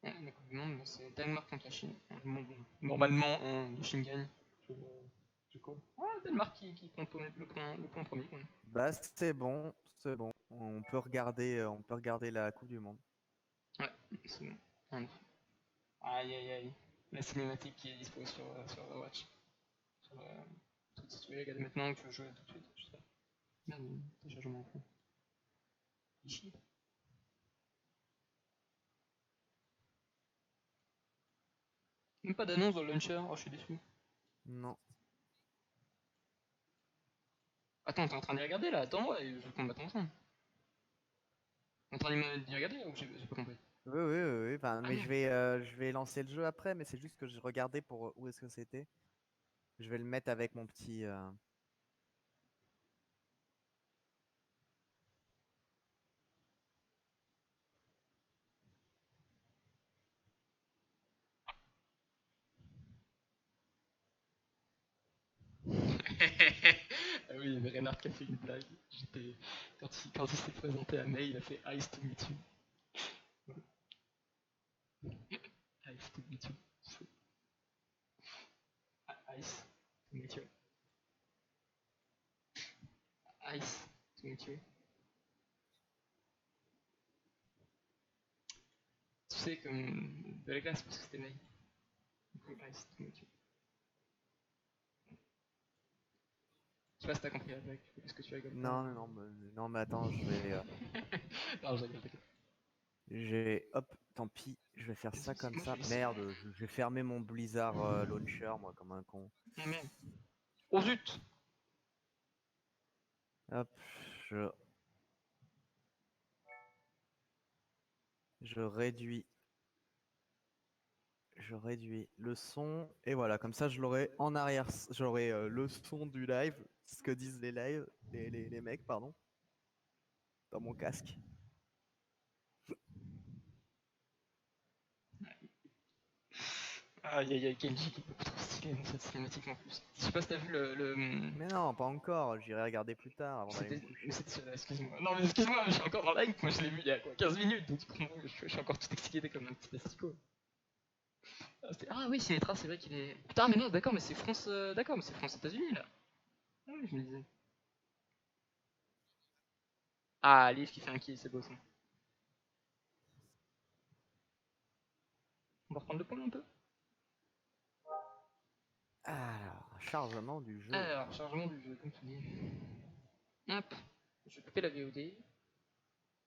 Ouais, la Coupe du Monde, c'est Danemark contre la Chine. Bon, normalement, la Chine gagne. Je crois. Ah, Danemark qui prend le point premier. Quoi. Bah, c'est bon, c'est bon. On peut regarder la Coupe du Monde. Ouais, c'est bon. En effet. Aïe aïe aïe. La cinématique qui est dispo sur Overwatch. Sur, si tu veux regarder maintenant ou tu veux jouer tout de suite, je sais pas. Merde, déjà je m'en fous. Ici. Même pas d'annonce dans le launcher, oh je suis déçu. Non. Attends, t'es en train d'y regarder là, attends-moi et je veux qu'on batte ensemble. T'es en train d'y regarder ou j'ai pas compris? Oui, oui, oui, oui. Enfin, mais merde. je vais lancer le jeu après, mais c'est juste que je regardais pour où est-ce que c'était. Je vais le mettre avec mon petit. Ah oui, il y avait Renard qui a fait une blague. Quand il s'est présenté à May, il a fait Ice to meet you. Ice to meet you. Ice to meet you. Ice to meet you. Tu sais, comme de la glace parce que c'était May. Du coup, Ice to meet you. Je sais pas si t'as compris la blague, est-ce que tu rigoles? Non, non, non, non, mais attends, je vais. Non, je rigole, t'inquiète. Hop, tant pis, je vais faire ça comme ça. Merde, j'ai fermé mon Blizzard Launcher, moi, comme un con. Ah merde. Oh zut! Hop, je réduis. je réduis le son et voilà, comme ça je l'aurai en arrière, j'aurai le son du live, ce que disent les lives, les mecs, pardon, dans mon casque. Aïe aïe aïe, Kenji qui est beaucoup trop stylé dans cette cinématique en plus. Je sais pas si t'as vu le. Mais non, pas encore, j'irai regarder plus tard avant d'aller me coucher. Mais c'était. Excuse-moi. Non mais excuse-moi, je suis encore dans live, moi je l'ai vu il y a quoi 15 minutes, donc je suis encore tout excité comme un petit asticot. Ah oui, Sinatra, c'est vrai qu'il est. Putain, mais non, d'accord, mais c'est France. D'accord, mais c'est France-États-Unis là. Ah oui, je me disais. Ah, Liv qui fait un kill, c'est beau ça. On va reprendre le point un peu. Alors, chargement du jeu. Alors, chargement du jeu, comme tu dis. Hop, je vais couper la VOD.